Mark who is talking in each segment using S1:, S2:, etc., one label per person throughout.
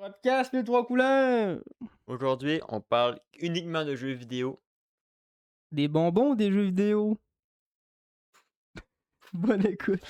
S1: Podcast Les Trois Couleurs!
S2: Aujourd'hui, on parle uniquement de jeux vidéo.
S1: Des bonbons ou des jeux vidéo? Bonne écoute.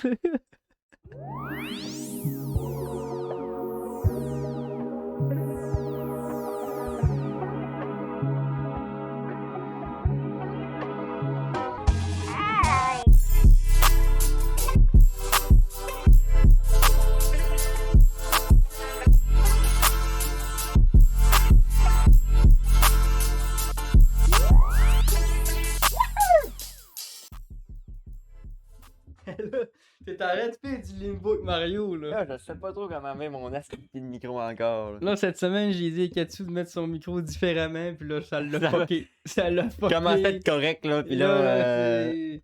S1: T'arrêtes de faire du limbo avec Mario, là.
S2: Je sais pas trop comment mettre mon astuce de micro encore.
S1: Là, cette semaine, j'ai dit à Katsu de mettre son micro différemment, puis là, ça l'a
S2: Ça va.
S1: fucké. Ça l'a fucké.
S2: Comment être correct, là, pis
S1: Et
S2: là,
S1: c'est-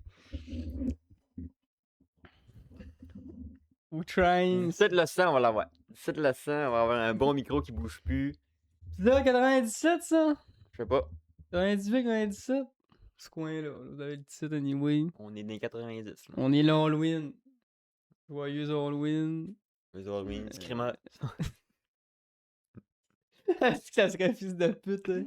S1: We're trying.
S2: 17 le 100, on va l'avoir. 17 le 100, on va avoir un bon micro qui bouge plus.
S1: C'est là, 97, ça?
S2: Je sais pas,
S1: 98, 97? Ce coin-là, vous avez le 17 anyway.
S2: on est dans les 90. Là.
S1: On est l'Halloween. Joyeux Halloween.
S2: Les Halloween, Screamer.
S1: Est-ce que ça serait fils de pute, hein?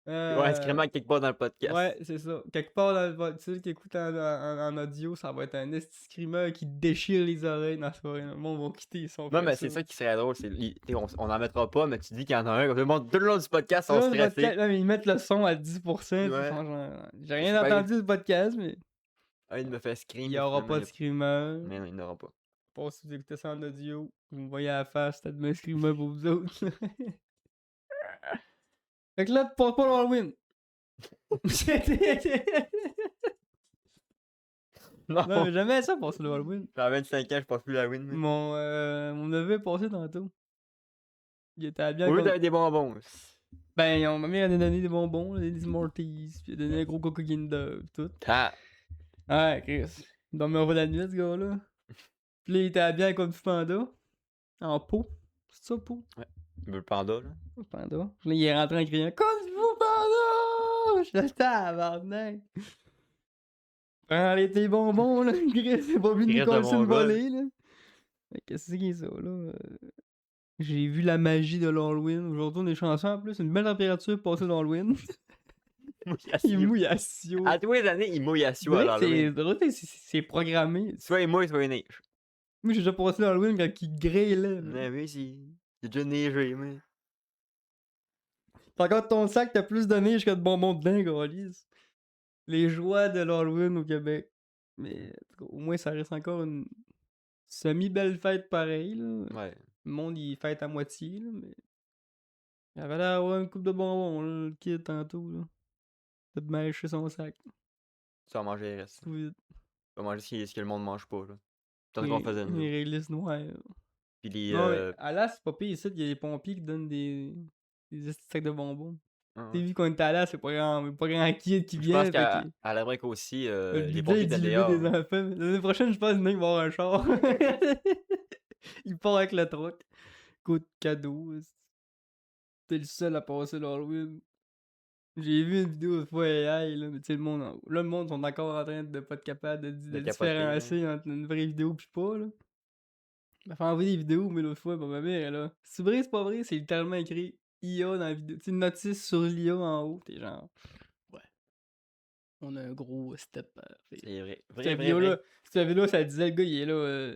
S2: Ouais, Screamer quelque part dans le podcast.
S1: Ouais, c'est ça. Quelque part dans le podcast qui écoute en audio, ça va être un esti screamer qui déchire les oreilles dans la soirée. Le monde va quitter, ils sont
S2: Non, mais c'est ça qui serait drôle. On en mettra pas, mais tu dis qu'il y en a un. Tout le long du podcast, on
S1: Là,
S2: stressé.
S1: là, mais ils mettent le son à 10%.
S2: Ouais.
S1: J'ai rien
S2: C'est pas
S1: entendu du podcast, mais
S2: Ah, il me fait scream.
S1: il y aura pas de screamer.
S2: Mais non, il n'y en aura pas.
S1: Pas si vous écoutez ça en audio, vous me voyez à la face, c'était de un screamer pour vous autres. Fait que là, tu passes pas l'Halloween.
S2: Non,
S1: Non, mais jamais ça passer l'Halloween.
S2: j'ai 25 ans, je passe plus la win.
S1: Mon neveu est passé tantôt. Il était habillé
S2: Au lieu
S1: comme...
S2: d'avoir des bonbons.
S1: Ben, ma mère elle a donné des bonbons, des Smarties, puis elle a donné un gros Coco Kinder, pis tout.
S2: Ah,
S1: Ouais, Chris. Il dormait au bas de la nuit, ce gars-là. Puis là, il était habillé comme du panda. En peau. C'est ça, peau?
S2: le panda, là.
S1: Panda. Puis là, il est rentré en criant comme du panda! Je suis tabarnak! Prends tes bonbons, là, Chris. C'est pas vu de
S2: Chris de
S1: Nicholson
S2: Mongol.
S1: voler, là. Mais qu'est-ce que c'est ça, là? J'ai vu la magie de l'Halloween. Aujourd'hui, on est chanceux en plus. Une belle température pour passer l'Halloween. Il mouille à Sio.
S2: À tous les années, il mouille à Sio à l'Halloween.
S1: C'est programmé.
S2: Soit il mouille, soit il neige.
S1: Moi, j'ai déjà passé l'Halloween quand il grêlait.
S2: Mais oui, c'est déjà neigé, mais.
S1: T'as encore ton sac, t'as plus de neige que de bonbons dedans, galice. Les joies de l'Halloween au Québec. Mais en tout cas, au moins, ça reste encore une semi-belle fête pareille, là.
S2: Ouais.
S1: Le monde, il fête à moitié, là, mais... Il avait l'air d'avoir une coupe de bonbons, là, le kid, tantôt, là. De mâcher son sac.
S2: Tu vas manger le reste.
S1: Tout vite.
S2: Tu vas manger ce que le monde mange pas, là. Tant qu'on faisait nous.
S1: Les réglisses noires.
S2: Puis les.
S1: Non, mais à là, c'est pas pire, ici, il y a les pompiers qui donnent des petits sacs de bonbons. T'as vu qu'on était à là, c'est pas grand kid qui
S2: Je
S1: vient.
S2: pense qu'à la break aussi,
S1: Le
S2: les
S1: budget
S2: pompiers
S1: est
S2: étaient
S1: dilué
S2: dehors.
S1: des enfants. L'année prochaine, je pense qu'il va avoir un char. Il part avec le truck. Coûte cadeau. T'es le seul à passer l'Halloween. J'ai vu une vidéo de fois AI, là, mais tu sais, le monde sont encore en train de pas être capable de
S2: capoter,
S1: différencier entre une vraie vidéo pis pas, là. Il m'a fait envoyer des vidéos, mais l'autre fois, ma mère, elle a... C'est vrai, c'est pas vrai, c'est littéralement écrit IA dans la vidéo. Tu sais, une notice sur l'IA en haut, t'es genre... Ouais. On a un gros step à faire.
S2: C'est vrai.
S1: Cette vidéo-là, ça disait, le gars, il est là...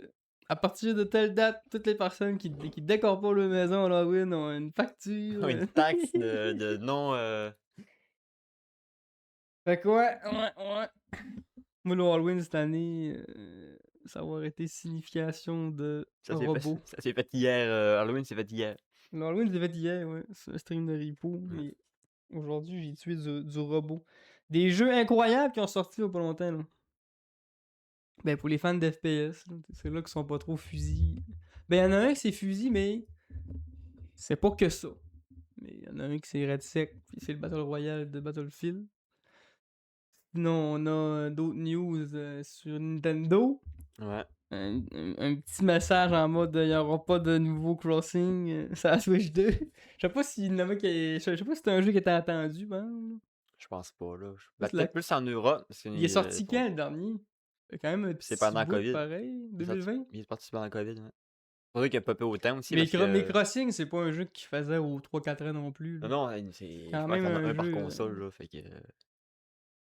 S1: à partir de telle date, toutes les personnes qui décorent pas leur maison à Halloween ont une facture.
S2: Une taxe de non.
S1: Fait que ouais. Moi, le Halloween cette année, ça va avoir été signification de robot.
S2: Ça s'est fait hier. Halloween s'est fait hier.
S1: Le Halloween, je l'ai fait hier, ouais. C'est un stream de Repo. Mais aujourd'hui, j'ai tué du robot. Des jeux incroyables qui ont sorti il y a pas longtemps, là. Ben, pour les fans d'FPS, c'est là qu'ils sont pas trop fusils. Ben, il y en a un qui c'est fusil, mais c'est pas que ça. Mais il y en a un qui c'est Red Sec, puis c'est le Battle Royale de Battlefield. Sinon, on a d'autres news sur Nintendo.
S2: Ouais.
S1: Un petit message en mode il n'y aura pas de nouveau Crossing sur la Switch 2. Je sais pas si je sais pas si c'était un jeu qui était attendu, ben.
S2: Je pense pas, là.
S1: Parce
S2: Peut-être plus en Europe. Parce
S1: il est sorti quand le dernier? C'est quand même un petit
S2: C'est pendant
S1: bout
S2: COVID.
S1: pareil, 2020?
S2: Il est parti pendant la COVID, ouais. pour ça qu'il a popé autant aussi
S1: Mais,
S2: parce
S1: mais
S2: que.
S1: Crossing, c'est pas un jeu qui faisait aux 3-4 ans non plus.
S2: Non,
S1: Là.
S2: non,
S1: C'est
S2: je
S1: quand
S2: pense
S1: même
S2: qu'il y en a
S1: un
S2: un par
S1: jeu.
S2: console, là, fait que.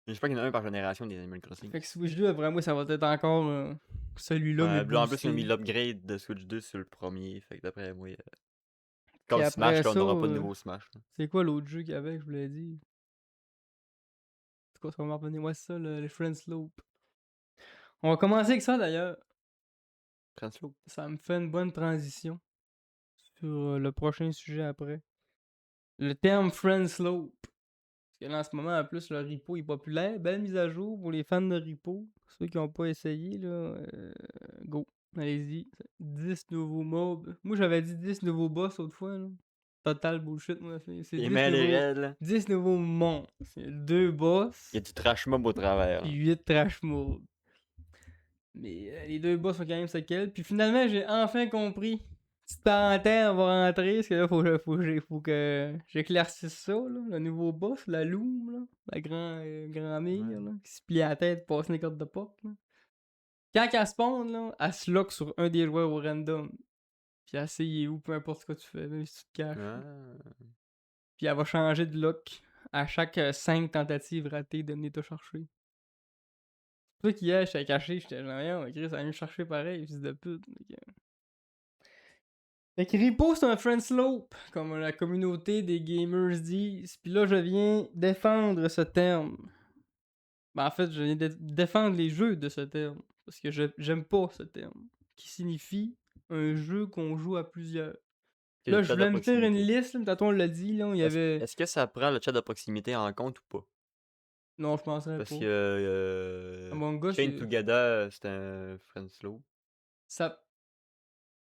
S2: Je pense qu'il y en a un par génération des Animal Crossing.
S1: Fait que Switch 2, après moi, ça va être encore celui-là, mais
S2: Ouais, là, en plus, ils ont mis
S1: boosté.
S2: l'upgrade de Switch 2 sur le premier, fait que d'après moi,
S1: Puis
S2: comme Smash,
S1: après
S2: là, on
S1: ça,
S2: n'aura pas de nouveau Smash. Là.
S1: c'est quoi l'autre jeu qu'il y avait que je voulais dire? C'est quoi, ça va m'en revenir? Ouais, c'est ça, le Friend Slope. On va commencer avec ça d'ailleurs.
S2: Transloop.
S1: Ça me fait une bonne transition sur le prochain sujet après. Le terme Friend Slope. Parce que là, en ce moment, en plus, le repo est populaire. Belle mise à jour pour les fans de repo. Ceux qui n'ont pas essayé, là, go. Allez-y. 10 nouveaux mobs. Moi, j'avais dit 10 nouveaux boss autrefois. Là. Total bullshit, moi. C'est
S2: Les
S1: 10
S2: mains les
S1: nouveaux,
S2: raides, là.
S1: 10 nouveaux monstres. C'est 2 boss.
S2: Il y a du trash mob au travers.
S1: Puis
S2: Là.
S1: 8 trash mobs. Mais les 2 boss sont quand même séquelles. Puis finalement, j'ai enfin compris. Petite parenthèse, on va rentrer. Parce que là, faut que j'éclaircisse ça. Là. Le nouveau boss, la Loom, là. La grand-mère,
S2: Ouais.
S1: là, qui se plie la tête pour passer les cartes de pop. Là. Quand elle spawn, là, elle se lock sur un des joueurs au random. Puis elle sait il est où, peu importe ce que tu fais, même si tu te caches.
S2: Ah.
S1: Puis elle va changer de lock à chaque 5 tentatives ratées de venir te chercher. C'est pour ça qu'hier, j'étais caché, j'étais genre, rien, Chris, ça vient me chercher pareil, fils de pute. Fait que Repo, c'est un friend slope, comme la communauté des gamers disent. Puis là, je viens défendre ce terme. Ben, en fait, je viens défendre les jeux de ce terme. Parce que j'aime pas ce terme. Qui signifie un jeu qu'on joue à plusieurs.
S2: Que
S1: Là,
S2: le
S1: je
S2: chat de
S1: voulais me faire une
S2: proximité.
S1: liste, là, tantôt on l'a dit, là, il y avait...
S2: Est-ce que ça prend le chat de proximité en compte ou pas?
S1: Non, je penserais
S2: Parce
S1: pas.
S2: que
S1: Among Us,
S2: Chain
S1: c'est...
S2: Together, c'est un friend slow.
S1: Ça...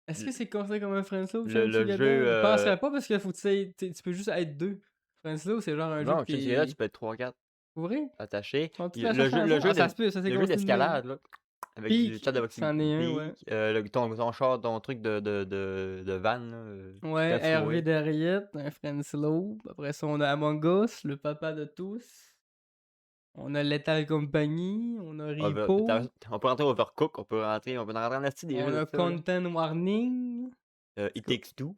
S1: Est-ce
S2: Le,
S1: que c'est considéré comme un friend slope,
S2: le,
S1: Chain
S2: le
S1: Together?
S2: jeu.
S1: Je penserais pas parce que faut que tu peux juste être deux. Friend slope, c'est genre un jeu que
S2: Non, Chain Together, tu
S1: t'es...
S2: peux être 3-4
S1: Pour vrai?
S2: attachés.
S1: Ils sont tous
S2: Le
S1: attachés
S2: jeu, le
S1: ensemble?
S2: jeu
S1: Ah, ça
S2: de-
S1: se peut, ça c'est
S2: le jeu
S1: considéré de même.
S2: d'escalade, là, avec du
S1: Peak,
S2: chat de
S1: c'en est un, ouais.
S2: proximité, ton char, ton truc de van, là, qui
S1: Ouais,
S2: fait
S1: Hervé
S2: fourrer.
S1: derrière, un friend slope. Après ça, on a Among Us, le papa de tous. On a Lethal Company, on a Repo,
S2: On peut rentrer Overcook, on peut rentrer en asti des
S1: on
S2: jeux
S1: a
S2: de ça, là.
S1: Content Warning.
S2: It Takes Two.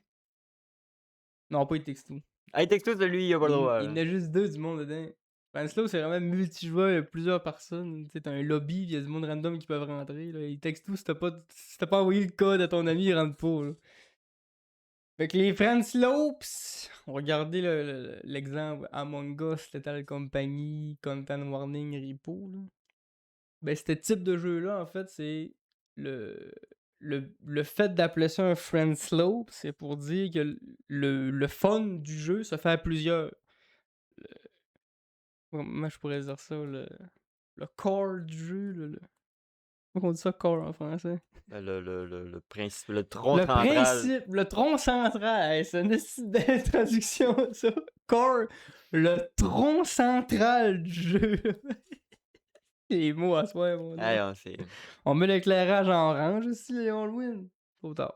S1: Non, pas It Takes Two.
S2: Ah, It Takes Two, celui, il a pas le droit.
S1: Il y en
S2: Là.
S1: a juste deux du monde dedans. Friend slope, c'est vraiment multijoueur, il y a plusieurs personnes. Tu sais, t'as un lobby, il y a du monde random qui peuvent rentrer. Là. It Takes Two, si t'as pas envoyé le code à ton ami, il rentre pas. Là. Fait que les Friend Slopes, regardez l'exemple Among Us, Lethal Company, Content Warning, Repo. Là. Ben, ce type de jeu-là, en fait, c'est le, le fait d'appeler ça un Friend Slope, c'est pour dire que le fun du jeu se fait à plusieurs. Comment je pourrais dire ça? Le core du jeu. Comment on dit ça, core en français?
S2: Le principe, le tronc
S1: Le
S2: central.
S1: principe, le tronc central, hey, c'est une petite belle traduction, ça. Core, le tronc central du jeu. Les mots à soi, mon
S2: Hey,
S1: Dieu.
S2: c'est...
S1: On met l'éclairage en orange aussi, les Halloween. Trop tard.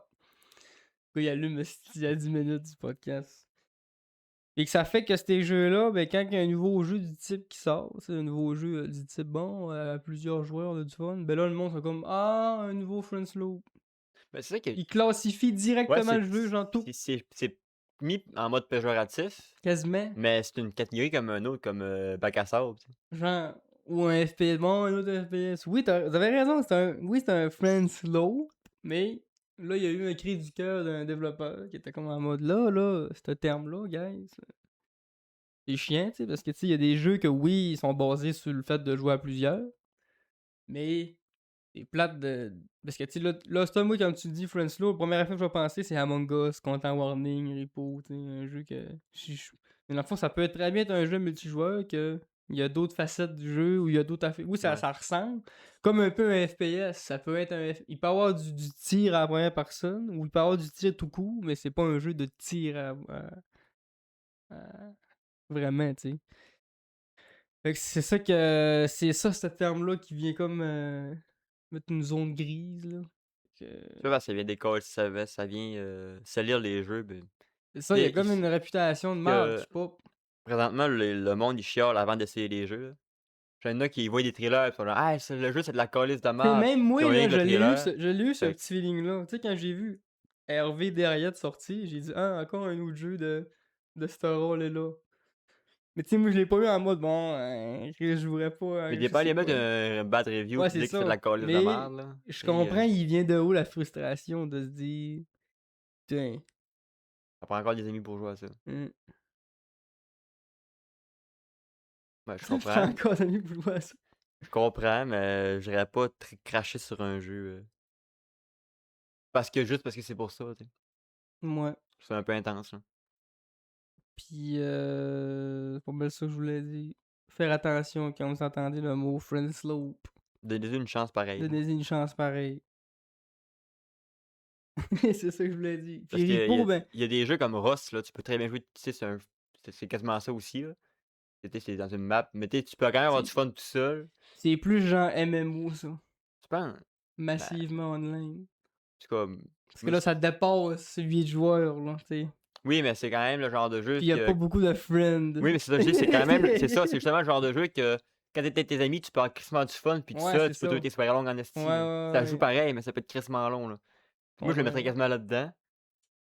S1: Il allume il y a 10 minutes du podcast. Et que ça fait que ces jeux-là, ben, quand il y a un nouveau jeu du type qui sort, c'est un nouveau jeu du type bon, à plusieurs joueurs, on a du fun, ben là, le monde c'est comme ah, un nouveau Friend Slope.
S2: Ben, c'est ça que...
S1: Il classifie
S2: Ouais,
S1: directement le jeu, genre tout.
S2: c'est mis en mode péjoratif,
S1: Quasiment.
S2: mais c'est une catégorie comme un autre, comme bac à sable. Tu sais.
S1: Genre, ou un FPS, bon, un autre FPS. Oui, vous avez raison, c'est un Friend Slope, mais là, il y a eu un cri du cœur d'un développeur qui était comme en mode là, ce terme-là, guys. C'est chiant, tu sais, parce que tu sais, il y a des jeux que oui, ils sont basés sur le fait de jouer à plusieurs, mais c'est plate de. Parce que tu sais, là c'est moi, quand tu dis Friend Slow, le premier effet que je vais penser, c'est Among Us, Content Warning, Repo, tu sais, un jeu que. Mais dans le fond, ça peut être très bien être un jeu multijoueur que. Il y a d'autres facettes du jeu, ou il y a d'autres affaires. Oui, ça ressemble. Comme un peu un FPS. Ça peut être un. Il peut y avoir du tir à la première personne, ou il peut y avoir du tir tout court, mais c'est pas un jeu de tir vraiment, tu sais. Fait que c'est ça que. C'est ça, ce terme-là qui vient comme mettre une zone grise, là.
S2: Tu vois, parce que ça vient d'école, ça vient salir les jeux. Ben,
S1: C'est ça, il y a comme une réputation de merde, je sais pas.
S2: présentement, le monde, il chiale avant d'essayer les jeux. Là. J'en ai qui voient des trailers et sont là, ah, le jeu, c'est de la calice de
S1: Mais
S2: merde.
S1: même moi,
S2: Puis on
S1: là,
S2: rien que le trailer.
S1: je l'ai eu ce
S2: Fait-
S1: petit feeling-là. Tu sais, quand j'ai vu Hervé Derriette sorti, j'ai dit: «Ah, encore un autre jeu de ce rôle-là». Mais tu sais, moi, je l'ai pas eu en mode: «Bon, je jouerais pas
S2: Mais
S1: à
S2: t'es
S1: je
S2: pas
S1: sais
S2: allé mettre
S1: quoi».
S2: un bad review
S1: Ouais,
S2: pis
S1: c'est
S2: dire que c'est de
S1: ça,
S2: la calisse de
S1: mais
S2: merde, là.
S1: je
S2: Tu sais,
S1: comprends, il vient de où la frustration de se dire: «Putain,
S2: ça prend encore des amis pour jouer à ça.
S1: mmh,
S2: Ouais, je
S1: ça me prend
S2: comprends.
S1: encore des amis pour jouer à ça».
S2: Je comprends, mais j'irais pas cracher sur un jeu, juste parce que c'est pour ça, tu sais.
S1: Mouais,
S2: C'est un peu intense, là.
S1: puis c'est pas mal ça que je voulais dire. Faire attention quand vous entendez le mot friend slope.
S2: Donnez-lui une chance pareille, là.
S1: Donnez-y une chance pareille. C'est ça que je voulais dire.
S2: Parce
S1: Puis
S2: qu'il y
S1: Repo,
S2: a
S1: ben,
S2: il y a des jeux comme Rust, là, tu peux très bien jouer, tu sais, c'est quasiment ça aussi, là. Tu sais, c'est dans une map, mais tu sais, tu peux quand même avoir
S1: c'est
S2: du fun tout seul.
S1: c'est plus genre MMO ça,
S2: Tu penses? Ben,
S1: massivement online.
S2: c'est comme
S1: Parce que
S2: moi,
S1: là,
S2: c
S1: ça dépasse 8 joueurs là, tu sais.
S2: oui, mais c'est quand même le genre de jeu
S1: Puis y a pas
S2: que
S1: beaucoup de friends.
S2: oui, mais c'est ça, je dis, c'est quand même c'est ça, c'est justement le genre de jeu que quand tu es avec tes amis, tu peux avoir crissement du fun, puis tout
S1: Ouais,
S2: ça,
S1: c'est
S2: tu peux
S1: ça.
S2: trouver tes soirées longues en
S1: Ouais,
S2: esti, là.
S1: ouais,
S2: Ça joue
S1: ouais,
S2: pareil, mais ça peut être crissement long, là.
S1: je
S2: Moi, je le
S1: comprends.
S2: mettrais quasiment là-dedans,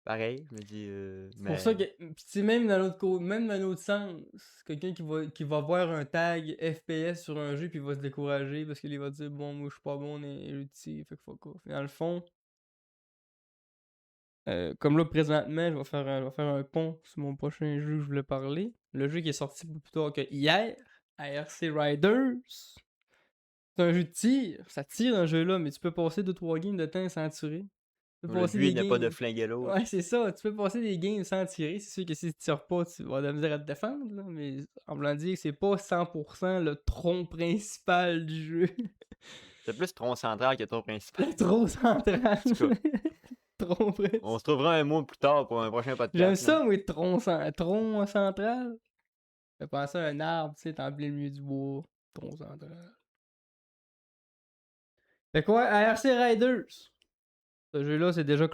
S2: pareil, je me dis,
S1: C'est pour ça
S2: mais
S1: que puis tu sais, même dans l'autre même dans l'autre sens, quelqu'un qui va voir un tag FPS sur un jeu puis il va se décourager parce qu'il va dire: «Bon, moi je suis pas bon dans les jeux de tir, fait que fuck off». Mais dans le fond, comme là présentement, je vais faire un pont sur mon prochain jeu que je voulais parler. Le jeu qui est sorti pas plus tard que hier, ARC Riders. C'est un jeu de tir, ça tire dans ce jeu-là, mais tu peux passer 2-3 games de temps sans tirer. Tu peux
S2: le
S1: passer
S2: but
S1: des
S2: n'est pas de
S1: games.
S2: flinguer l'autre.
S1: Ouais, c'est ça, tu peux passer des games sans tirer. C'est sûr que si tu tires pas, tu vas avoir de la misère à te défendre, là, mais en voulant dire que c'est pas 100% le tronc principal du jeu.
S2: C'est plus tronc central que tronc principal.
S1: Le tronc central.
S2: En tout cas,
S1: Tronc
S2: on
S1: principal.
S2: se trouvera un mot plus tard pour un prochain
S1: J'aime
S2: podcast, là.
S1: ça, moi, tronc central. Fait penser à un arbre, tu sais, t'es en plein milieu du bois. Tronc central. Fait quoi, ARC Riders. Ce jeu-là, c'est déjà,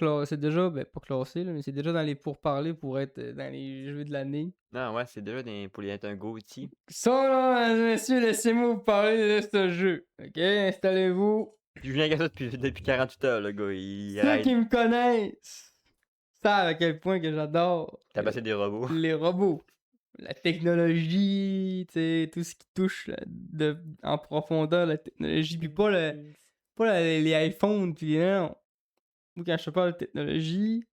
S1: ben, pas classé, là, mais c'est déjà dans les pourparlers pour être dans les jeux de l'année.
S2: Non, ouais, c'est déjà pour être un GOTY.
S1: Ça, là, messieurs, laissez-moi vous parler de ce jeu. Ok, installez-vous.
S2: Puis je viens avec ça depuis 48 heures, le gars, il
S1: Ceux
S2: arrête.
S1: qui me connaissent savent à quel point que j'adore
S2: T'as passé des robots.
S1: les robots. La technologie, tu sais, tout ce qui touche en profondeur la technologie, puis pas les iPhones, puis non. Moi, quand je te parle de technologie,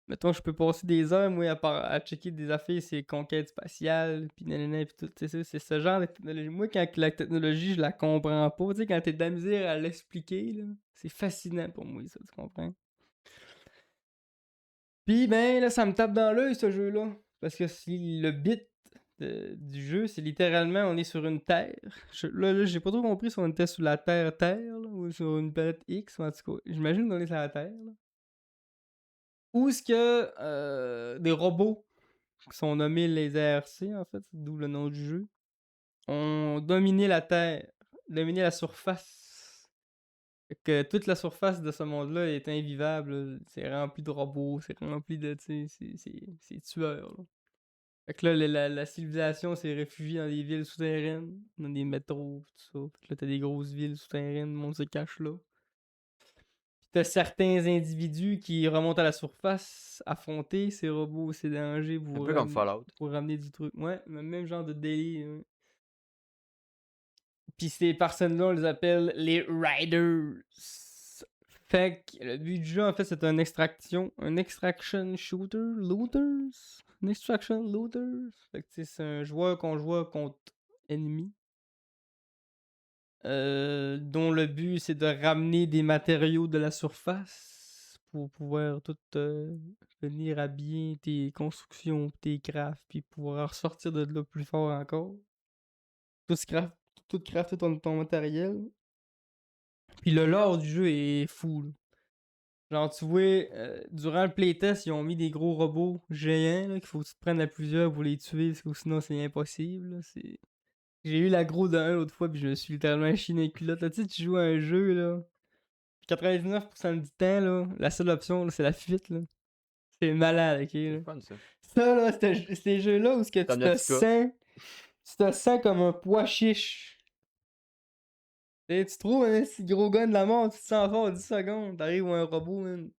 S1: mettons, je peux passer des heures, moi, à checker des affaires, c'est conquête spatiale, puis nanana, puis tout, tu sais, c'est ce genre de technologie. Moi, quand la technologie, je la comprends pas, tu sais, quand t'es de la misère à l'expliquer, là, c'est fascinant pour moi, ça, tu comprends? Puis, ben, là, ça me tape dans l'œil, ce jeu-là, parce que si le bit du jeu, c'est littéralement, on est sur une Terre. Là, j'ai pas trop compris si on était sur la Terre, là, ou sur une planète X, en tout cas, j'imagine qu'on est sur la Terre, là. Où est-ce que des robots qui sont nommés les ARC, en fait, d'où le nom du jeu, ont dominé la Terre, dominé la surface. Fait que toute la surface de ce monde-là est invivable, là. C'est rempli de robots, c'est rempli de, tu sais, c'est tueur, là. Fait que là, la civilisation s'est réfugiée dans des villes souterraines, dans des métros, tout ça. Fait que là, t'as des grosses villes souterraines, le monde se cache là. T'as certains individus qui remontent à la surface, affronter ces robots, ces dangers
S2: Un
S1: pour,
S2: peu comme Fallout.
S1: pour ramener du truc. Ouais, le même genre de délire. Ouais. Puis ces personnes-là, on les appelle les Riders. Fait que le but du jeu, en fait, c'est un extraction shooter, looters. Un extraction looters. Fait que tu sais, c'est un joueur qu'on joue contre ennemi. Dont le but c'est de ramener des matériaux de la surface pour pouvoir tout venir habiller tes constructions, tes crafts, puis pouvoir ressortir de là plus fort encore. Tout se craft, tout crafter ton matériel. Puis le lore du jeu est fou, là. Genre, tu vois, durant le playtest, ils ont mis des gros robots géants là, qu'il faut que tu te prennes à plusieurs pour les tuer, parce que sinon c'est impossible. Là. J'ai eu l'aggro d'un l'autre fois, puis je me suis littéralement chiné les culottes. Là, tu sais, tu joues à un jeu, là. 99% du temps, là, la seule option, là, c'est la fuite, là. C'est malade, ok,
S2: C'est
S1: là.
S2: le fun, ça.
S1: Ça, là, ces jeux-là où ce que
S2: Comme Nautica.
S1: tu te sens comme un pois chiche. Tu trouves un si gros gun de la mort, tu te sens fort 10 secondes, t'arrives à un robot, man.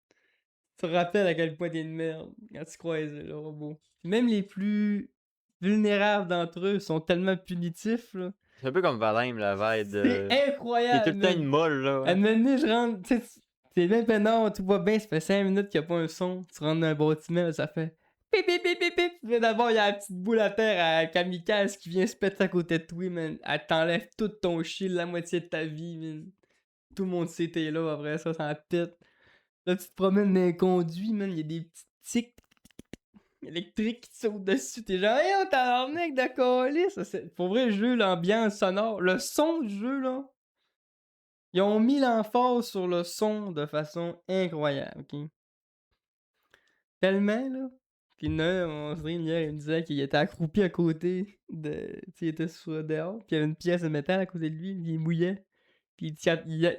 S1: Tu te rappelles à quel point t'es une merde quand tu croises le robot. Même les plus vulnérables d'entre eux sont tellement punitifs, là.
S2: C'est un peu comme Valheim, la vibe
S1: C'est
S2: de qui est tout
S1: incroyable,
S2: le temps une
S1: man!
S2: molle, là,
S1: À un
S2: ouais.
S1: moment donné, je rentre, tu sais, t'es bien peinard, tout va bien, ça fait 5 minutes qu'il y a pas un son. Tu rentres dans un bâtiment, ça fait pip pip pip pip pip. Puis d'abord, il y a la petite boule à terre à kamikaze qui vient se péter à côté de toi, man. Elle t'enlève tout ton shield, la moitié de ta vie, man. Tout le monde sait t'es là après ça, ça pète. Là, tu te promènes dans les conduits, man, il y a des petits tics électriques qui te sautent dessus. T'es genre, hey, on tabarnak de colis. Ça, pour vrai, le jeu, l'ambiance sonore, le son du jeu, là. Ils ont mis l'emphase sur le son de façon incroyable, ok? Tellement, là. Puis là, mon stream hier, il me disait qu'il était accroupi à côté de. Tu sais, il était sur dehors, puis il y avait une pièce de métal à côté de lui, il mouillait. Puis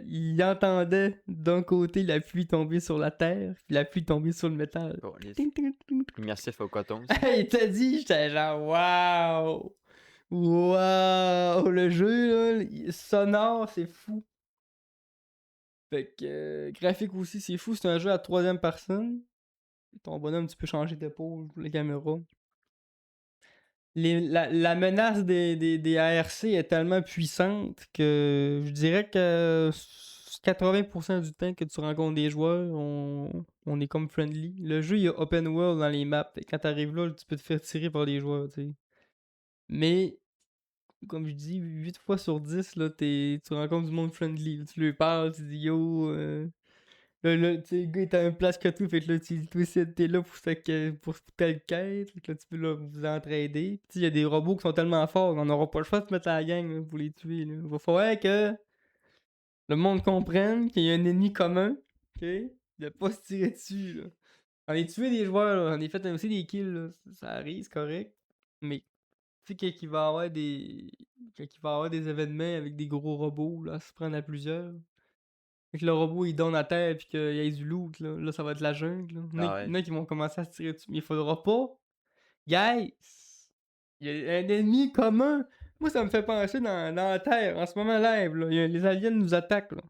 S1: il entendait d'un côté la pluie tomber sur la terre, puis la pluie tomber sur le métal.
S2: Oh, les
S1: Ting, ting, ting, ting.
S2: immersif au coton, ça.
S1: Il t'a dit, j'étais genre, waouh! Waouh! Le jeu, là, sonore, c'est fou. Fait que graphique aussi, c'est fou. C'est un jeu à troisième personne. Ton bonhomme, tu peux changer d'épaule, la caméra. La menace des ARC est tellement puissante que je dirais que 80% du temps que tu rencontres des joueurs, on est comme friendly. Le jeu, il y a open world dans les maps. Et quand t'arrives là, tu peux te faire tirer par les joueurs, tu sais. Mais, comme je dis, 8 fois sur 10, là, tu rencontres du monde friendly. Tu lui parles, tu dis yo. Là, tu sais, le gars est à une place que tout, fait que là, toi aussi, t'es là pour telle quête, fait que là, tu peux là, vous entraider. Puis, il y a des robots qui sont tellement forts qu'on n'aura pas le choix de se mettre à la gang là, pour les tuer. Là. Il va falloir que le monde comprenne qu'il y a un ennemi commun, ok? De pas se tirer dessus, là. On est tué des joueurs, là. On est fait aussi des kills, là. Ça arrive, c'est correct. Mais, tu sais, qu'il va y avoir des. Quand il va y avoir des événements avec des gros robots, là, à se prendre à plusieurs. Fait que le robot il donne à terre pis qu'il y ait du loot, là, ça va être la jungle. Là.
S2: Ah ouais.
S1: Il y en a qui vont commencer à se tirer dessus. Mais il faudra pas. Guys! Il y a un ennemi commun. Moi, ça me fait penser dans la Terre, en ce moment live. Là. Les aliens nous attaquent. Là.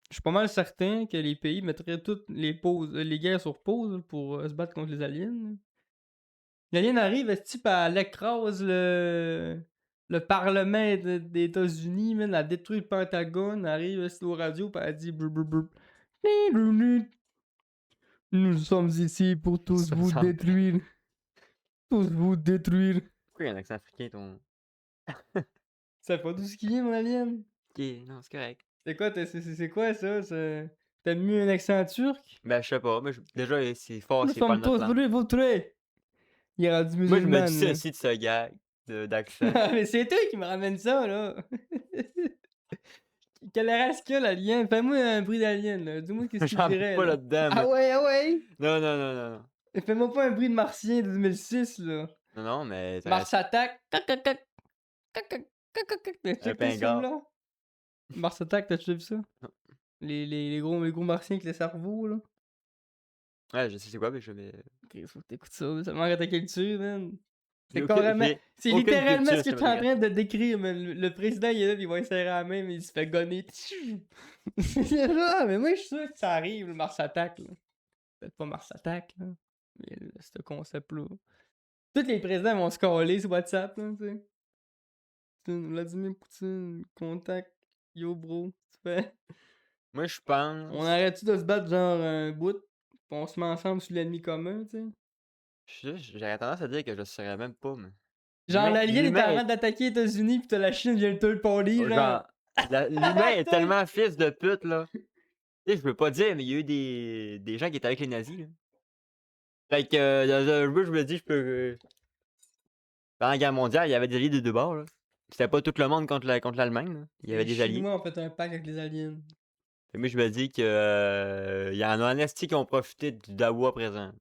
S1: Je suis pas mal certain que les pays mettraient toutes les guerres sur pause là, pour se battre contre les aliens. Là. L'alien arrive, ce type, elle écrase le Parlement des États-Unis, man, elle détruit le Pentagone, elle arrive au radio, pis elle dit brr, brr, brr. Nous sommes ici pour tous
S2: Ça me
S1: vous
S2: semble.
S1: détruire. Tous vous détruire.
S2: Pourquoi il y a un accent africain, ton.
S1: Ça fait pas tout ce qui est, mon alien?
S2: Ok, non, c'est correct.
S1: C'est quoi, c'est quoi ça? T'as mis un accent turc?
S2: Ben, je sais pas, mais déjà, c'est fort,
S1: Nous
S2: c'est pas
S1: sommes
S2: notre
S1: tous
S2: langue.
S1: voulus vous tuer. Il est rendu
S2: Moi, je me
S1: musulman, là.
S2: dissocie de ce gag d'accent.
S1: Mais c'est toi qui me ramène ça, là. Quelle race qu'il y a, l'alien? Fais-moi un bruit d'alien, là. Dis-moi qu'est-ce qu'il
S2: J'en peux
S1: dirait,
S2: pas
S1: là.
S2: là-dedans,
S1: Ah
S2: mais.
S1: ouais, ah ouais?
S2: Non, non, non, non, non.
S1: Fais-moi pas un bruit de martien de 2006, là.
S2: Non, non, mais.
S1: Mars attaque. Cac, cac, cac. Cac, cac, cac, cac, cac. T'as
S2: Un
S1: checké ce
S2: pingard.
S1: film-là? Mars attaque, t'as déjà vu ça?
S2: Non.
S1: Les gros martiens avec les cerveaux, là.
S2: Ouais, je sais c'est quoi, mais je vais.
S1: Ok, faut que t'écoutes ça, ça manque à ta culture, man.
S2: J'ai
S1: C'est carrément. C'est
S2: aucune
S1: littéralement
S2: culture
S1: ce que tu es en
S2: cinématographique.
S1: train de décrire, man. Le président, il est là, pis il va serrer la main, mais il se fait gonner. C'est là, mais moi, je suis sûr que ça arrive, le Mars attaque, là. Peut-être pas Mars attaque, là. Mais ce concept-là. Tous les présidents vont se coller sur WhatsApp, là, tu sais. Vladimir Poutine, contact, yo bro, tu fais.
S2: Moi, je
S1: On
S2: pense.
S1: arrête-tu de se battre genre un bout, pis on se met ensemble sur l'ennemi commun, tu sais?
S2: J'aurais tendance à dire que je le saurais même pas, mais.
S1: Genre l'alien est en
S2: L'humain
S1: train
S2: est.
S1: d'attaquer les États-Unis pis t'as la Chine vient le third party,
S2: Oh,
S1: genre.
S2: genre. L'humain est
S1: Toi,
S2: tellement fils de pute, là. Tu sais, je peux pas dire, mais il y a eu des gens qui étaient avec les nazis, là. Fait que dans un jeu, je me dis, je peux. Pendant la guerre mondiale, il y avait des alliés des deux bords, là. C'était pas tout le monde contre l'Allemagne, là. Il y avait
S1: les
S2: des alliés.
S1: Chinois ont fait un pacte avec les aliens.
S2: Fait que moi, je me dis que il y en a en esti qui ont profité du dawa présent.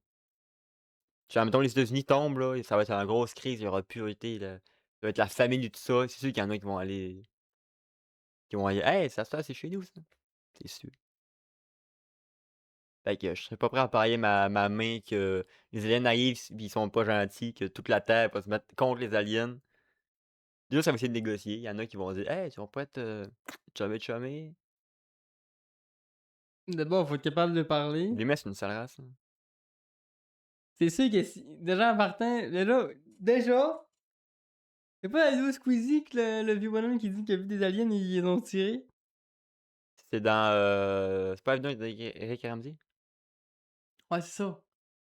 S2: Genre, mettons, les États-Unis tombent, là, et ça va être une grosse crise, il y aura plus été, là. Ça va être la famine et tout ça. C'est sûr qu'il y en a qui vont aller. Qui vont aller. Hey, ça se passe, c'est chez nous, ça. C'est sûr. Fait que je serais pas prêt à parier ma main que les aliens arrivent, pis ils sont pas gentils, que toute la Terre va se mettre contre les aliens. Déjà, ça va essayer de négocier. Il y en a qui vont dire hey, tu vas pas être chumé.
S1: D'abord, faut être capable de parler.
S2: L'humain, c'est une sale race, là.
S1: C'est sûr que si déjà en partant, déjà, c'est pas la vidéo Squeezie que le vieux bonhomme qui dit qu'il a vu des aliens et ils les ont tirés?
S2: C'est dans, c'est pas la vidéo d'Eric et Ramsey?
S1: Ouais, c'est ça,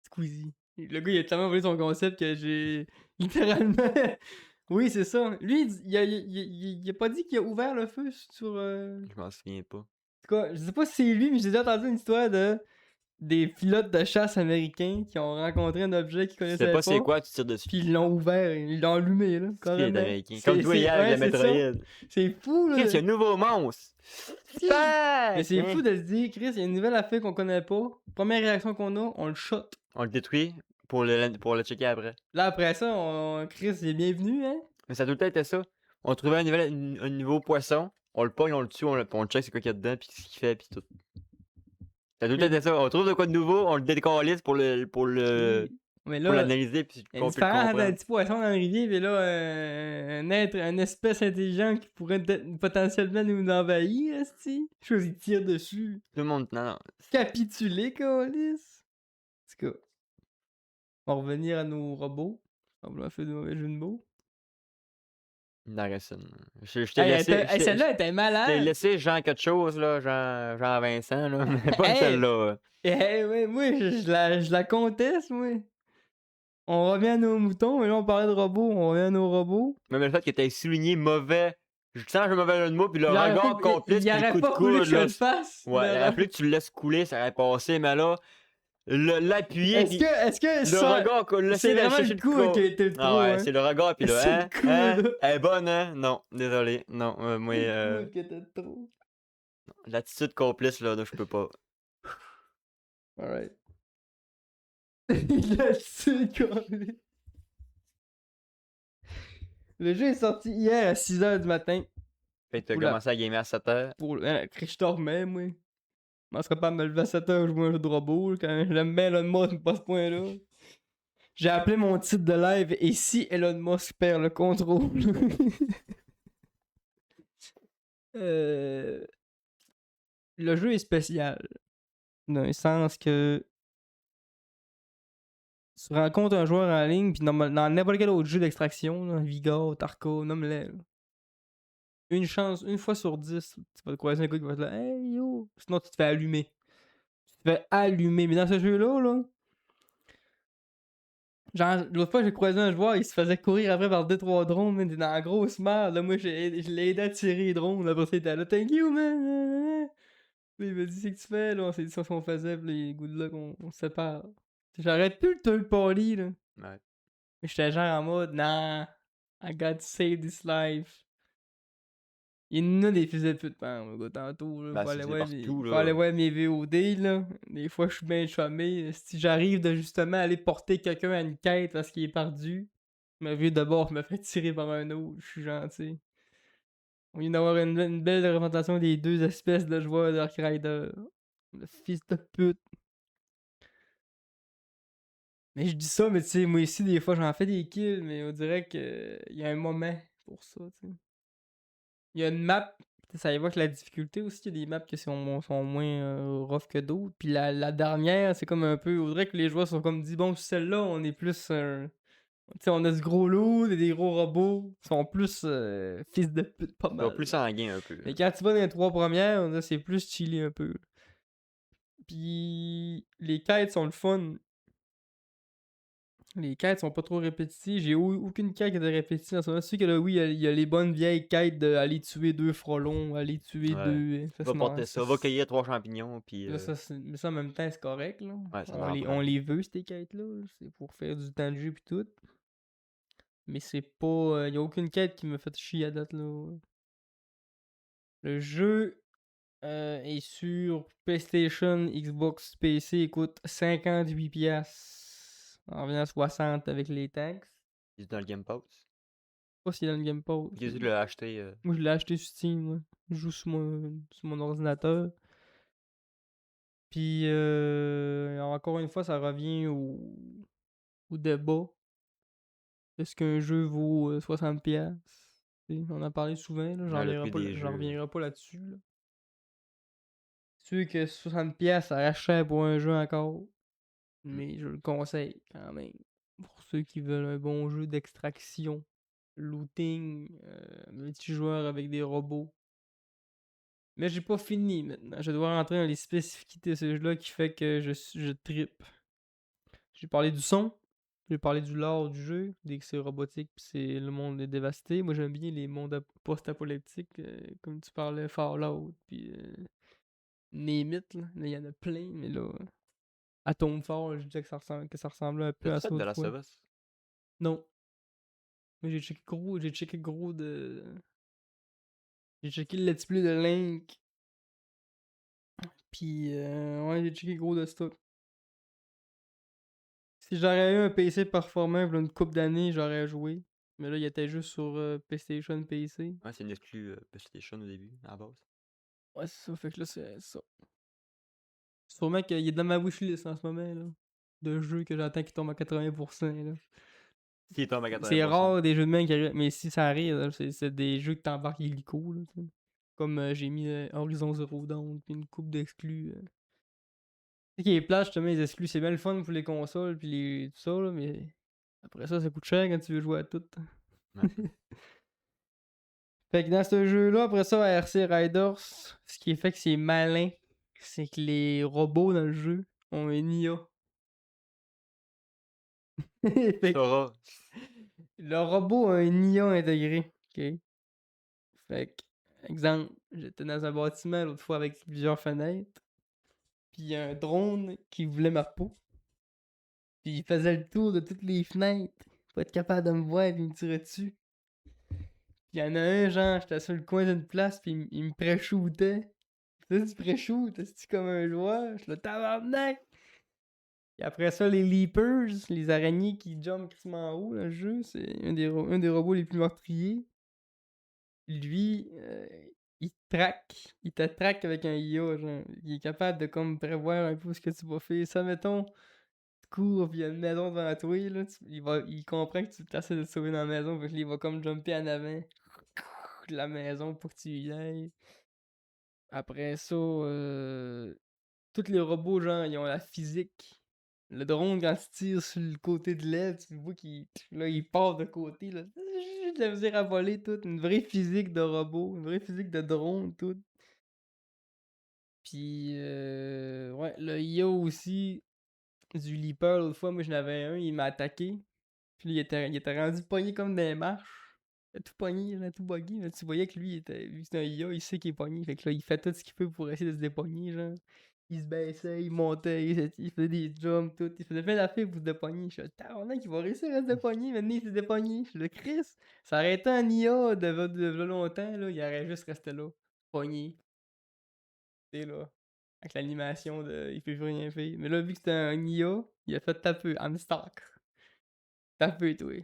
S1: Squeezie. Le gars, il a tellement volé son concept que j'ai littéralement oui, c'est ça. Lui, il a pas dit qu'il a ouvert le feu sur,
S2: Je m'en souviens pas.
S1: en tout cas, je sais pas si c'est lui, mais j'ai déjà entendu une histoire de des pilotes de chasse américains qui ont rencontré un objet qu'ils
S2: Tu sais
S1: connaissaient
S2: pas c'est
S1: pas,
S2: quoi, tu tires dessus.
S1: puis ils l'ont ouvert, ils l'ont allumé, là,
S2: C'est qu'il est
S1: carrément.
S2: américain. Comme toi
S1: C'est
S2: hier avec
S1: ouais,
S2: la
S1: c'est ça.
S2: Metroid.
S1: C'est fou,
S2: Chris,
S1: là.
S2: il y a un nouveau monstre!
S1: Si! Mais
S2: Tac!
S1: c'est
S2: Hein?
S1: fou de se dire: «Chris, il y a une nouvelle affaire qu'on connaît pas. Première réaction qu'on a, on le shot».
S2: On le détruit pour le checker après.
S1: Là, après ça, Chris, il est bienvenu, hein?
S2: Mais ça a tout le temps été ça. On trouvait un nouveau poisson, on le pogne, on le tue, on check c'est quoi qu'il y a dedans, puis ce qu'il fait, puis tout. Ça a tout le temps
S1: Mais
S2: été ça. On trouve de quoi de nouveau, on le décalisse
S1: oui. Mais
S2: pour
S1: là,
S2: l'analyser, puis
S1: il y a une
S2: qu'on puisse le
S1: différence entre un
S2: comprendre.
S1: petit poisson dans la rivière et là, une espèce intelligente qui pourrait potentiellement nous envahir, esti. Chose, il tire dessus.
S2: Tout le monde. Non, non.
S1: Capituler, câlisse. En tout cas, on va revenir à nos robots. On a fait de mauvais jeux de mots.
S2: Il en reste une. Je t'ai
S1: Hey,
S2: laissé.
S1: celle-là était
S2: Je t'ai
S1: malade.
S2: laissé Jean quelque chose, là, Jean Vincent, là, mais pas
S1: Hey,
S2: celle-là.
S1: hey, ouais, moi, je la conteste, moi. On revient à nos moutons, mais là, on parlait de robots, on revient à nos robots.
S2: Même le fait que t'aies souligné mauvais. Je sens un mauvais jeu de mots, puis le
S1: Il aurait
S2: regard
S1: pas,
S2: complice,
S1: il
S2: puis le
S1: aurait
S2: coup de
S1: pas voulu que
S2: coude,
S1: je
S2: là.
S1: le fasse.
S2: Ouais, il aurait fallu que tu le laisses couler, ça aurait passé, mais là, l'appuyer, puis
S1: Est-ce que
S2: le
S1: ça,
S2: regard,
S1: c'est
S2: l'essayer d'aller
S1: vraiment
S2: chercher
S1: le
S2: le
S1: coup qui
S2: coup.
S1: a été le
S2: Ah
S1: trop,
S2: ouais,
S1: hein?
S2: c'est le regard, puis
S1: C'est
S2: là,
S1: le
S2: hein,
S1: coup,
S2: hein,
S1: là.
S2: elle est bonne, hein? Non, désolé, non, moi,
S1: C'est le coup qui était trop.
S2: l'attitude complice, là, je peux pas.
S1: Alright. Là-dessus, câlisse. Le jeu est sorti hier à 6h du matin.
S2: Fait que t'as
S1: Oula.
S2: commencé à gamer à 7h.
S1: Je dormais, moi. Je serais pas à me lever à 7h jouer à un jeu de robot, là, quand j'aime bien Elon Musk, mais pas à ce point-là. J'ai appelé mon titre de live Et si Elon Musk perd le contrôle? Le jeu est spécial. Dans le sens que tu rencontres un joueur en ligne, puis dans n'importe quel autre jeu d'extraction, là, Vigor, Tarkov, nomme-les. Une fois sur 10, tu vas te croiser un gars qui va être là, hey yo! Sinon, tu te fais allumer. Tu te fais allumer. Mais dans ce jeu-là, là, genre, l'autre fois, j'ai croisé un joueur, il se faisait courir après par 2-3 drones, man, il était dans la grosse merde. Là, moi, je l'ai aidé à tirer les drones. Après ça, il était là, thank you, man! Puis il m'a dit, c'est que tu fais, là, on s'est dit ça qu'on faisait, puis les goûts de là qu'on se sépare. J'arrête plus le third party, là.
S2: Ouais.
S1: Mais j'étais genre en mode, nah, I got to save this life. Il y en a des fusées de pute, le gars, tantôt, là.
S2: Ben,
S1: Faut
S2: c'est
S1: aller voir
S2: partout,
S1: faut aller
S2: là.
S1: voir mes VOD, là. Des fois, je suis bien chômé. Si j'arrive de justement aller porter quelqu'un à une quête parce qu'il est perdu, ma vie d'abord me fait tirer par un autre, je suis gentil. On vient d'avoir une belle représentation des deux espèces de joueurs d'Ark Rider. Le fils de pute. Mais je dis ça, mais tu sais, moi ici, des fois, j'en fais des kills, mais on dirait que il y a un moment pour ça, tu sais. Il y a une map, ça évoque la difficulté aussi. Il y a des maps qui sont moins rough que d'autres. Puis la dernière, c'est comme un peu. On dirait que les joueurs sont comme dit bon, sur celle-là, on est plus. Tu sais, on a du gros loup, des gros robots. Ils sont plus fils de pute, pas
S2: Ça va
S1: mal.
S2: plus sanguin un peu.
S1: Mais quand tu vas dans les 3 premières, on dirait que c'est plus chillé un peu. Puis les quêtes sont le fun. Les quêtes sont pas trop répétitives. J'ai aucune quête qui était répétitive en ce moment. Je sais que là, oui, il y a les bonnes vieilles quêtes d'aller tuer 2 frelons, aller tuer
S2: Ouais.
S1: 2.
S2: Va porter ça, va cueillir 3 champignons, puis.
S1: Là, mais ça, en même temps, c'est correct. Là.
S2: Ouais, ça en prend.
S1: On les veut, ces quêtes-là. C'est pour faire du temps de jeu pis tout. Mais c'est pas. Y a aucune quête qui me fait chier à date. Là. Le jeu est sur PlayStation, Xbox, PC. Il coûte 58$. On revient à 60 avec les taxes.
S2: Il est dans le Game Pass.
S1: Je sais pas s'il est dans le Game Pass.
S2: Qu'est-ce que tu l'as acheté?
S1: Moi, je l'ai acheté sur Steam. Moi. Je joue sur mon ordinateur. Puis, encore une fois, ça revient au débat. Est-ce qu'un jeu vaut 60$? On en a parlé souvent, là,
S2: Ouais, le prix des
S1: j'en
S2: jeux.
S1: reviendrai pas là-dessus. Là. C'est sûr que 60$, ça reste cher pour un jeu encore. mais je le conseille quand même. Pour ceux qui veulent un bon jeu d'extraction, looting, multijoueur avec des robots. Mais j'ai pas fini maintenant. Je dois rentrer dans les spécificités de ce jeu-là qui fait que je trippe. J'ai parlé du son, j'ai parlé du lore du jeu, dès que c'est robotique pis c'est le monde est dévasté. Moi j'aime bien les mondes post-apocalyptiques, comme tu parlais, Fallout, puis name it, là. Là, il y en a plein, mais là, Atomfall, je disais que ça ressemblait un peu à
S2: T'as-tu
S1: ça
S2: fait de la
S1: autrefois.
S2: of Us?
S1: Non, mais j'ai checké gros de... J'ai checké le let's play de Link, puis ouais, j'ai checké gros de stock. Si j'aurais eu un PC performant v'là une couple d'années, j'aurais joué. Mais là, il était juste sur PlayStation PC.
S2: Ouais, c'est une exclue PlayStation au début, à la base.
S1: Ouais, c'est ça. Fait que là, c'est ça. Sûrement qu'il est dans ma wishlist en ce moment, là. De jeux que j'attends qui tombent à 80%, là.
S2: S'il tombe à
S1: C'est
S2: 80%.
S1: rare des jeux de même qui arrivent. Mais si ça arrive, là, c'est des jeux que t'embarques illico, là, tu sais. Comme j'ai mis Horizon Zero Dawn, puis une coupe d'exclus. Tu sais qui est plate, justement, les exclus, c'est bien le fun pour les consoles, puis tout ça, là, mais après ça coûte cher quand tu veux jouer à tout.
S2: Ouais.
S1: Fait que dans ce jeu-là, après ça, RC Riders, ce qui est fait que c'est malin, c'est que les robots dans le jeu ont une IA. Fait que
S2: Sora.
S1: le robot a une IA intégrée. OK? Fait que, exemple, j'étais dans un bâtiment l'autre fois avec plusieurs fenêtres, puis il y a un drone qui voulait ma peau, puis il faisait le tour de toutes les fenêtres pour être capable de me voir et me tirer dessus. Puis il y en a un, genre, j'étais sur le coin d'une place, puis il me pré-shootait. Tu sais, tu pré-shoot, c'est comme un joueur, je le tabarnak! Et après ça, les Leapers, les araignées qui jumpent crissement en haut dans le jeu, c'est un des robots les plus meurtriers. Lui, il te traque avec un IA, genre. Il est capable de comme prévoir un peu ce que tu vas faire. Ça, mettons, tu cours pis il y a une maison devant toi, là, il comprend que tu essaies de te sauver dans la maison, fait que là, il va comme jumper en avant de la maison pour que tu y ailles. Après ça, tous les robots, genre, ils ont la physique. Le drone, quand tu tires sur le côté de l'aile, tu vois qu'il là, il part de côté, là. J'ai de la misère à voler, tout. Une vraie physique de robot, une vraie physique de drone, tout. Puis, ouais, le IA aussi, du Leaper, l'autre fois, moi, j'en avais un, il m'a attaqué. Puis il était rendu pogné comme des marches. Il a tout pogné, il a tout buggy. Mais tu voyais que lui, vu que c'est un IA, il sait qu'il est pogné. Fait que là, il fait tout ce qu'il peut pour essayer de se dépogner, genre. Il se baissait, il montait, il faisait des jumps, tout. Il faisait plein d'affaires pour se dépogner. Je suis tabarnak, il va réussir à se dépogner. Maintenant, il s'est dépogné. Je suis le Chris. Ça aurait été un IA de longtemps, là. Il aurait juste resté là. Pogné. Tu sais, là. Avec l'animation de. Il peut plus rien faire. Mais là, vu que c'était un IA, il a fait taper. I'm stuck. Taper, toi.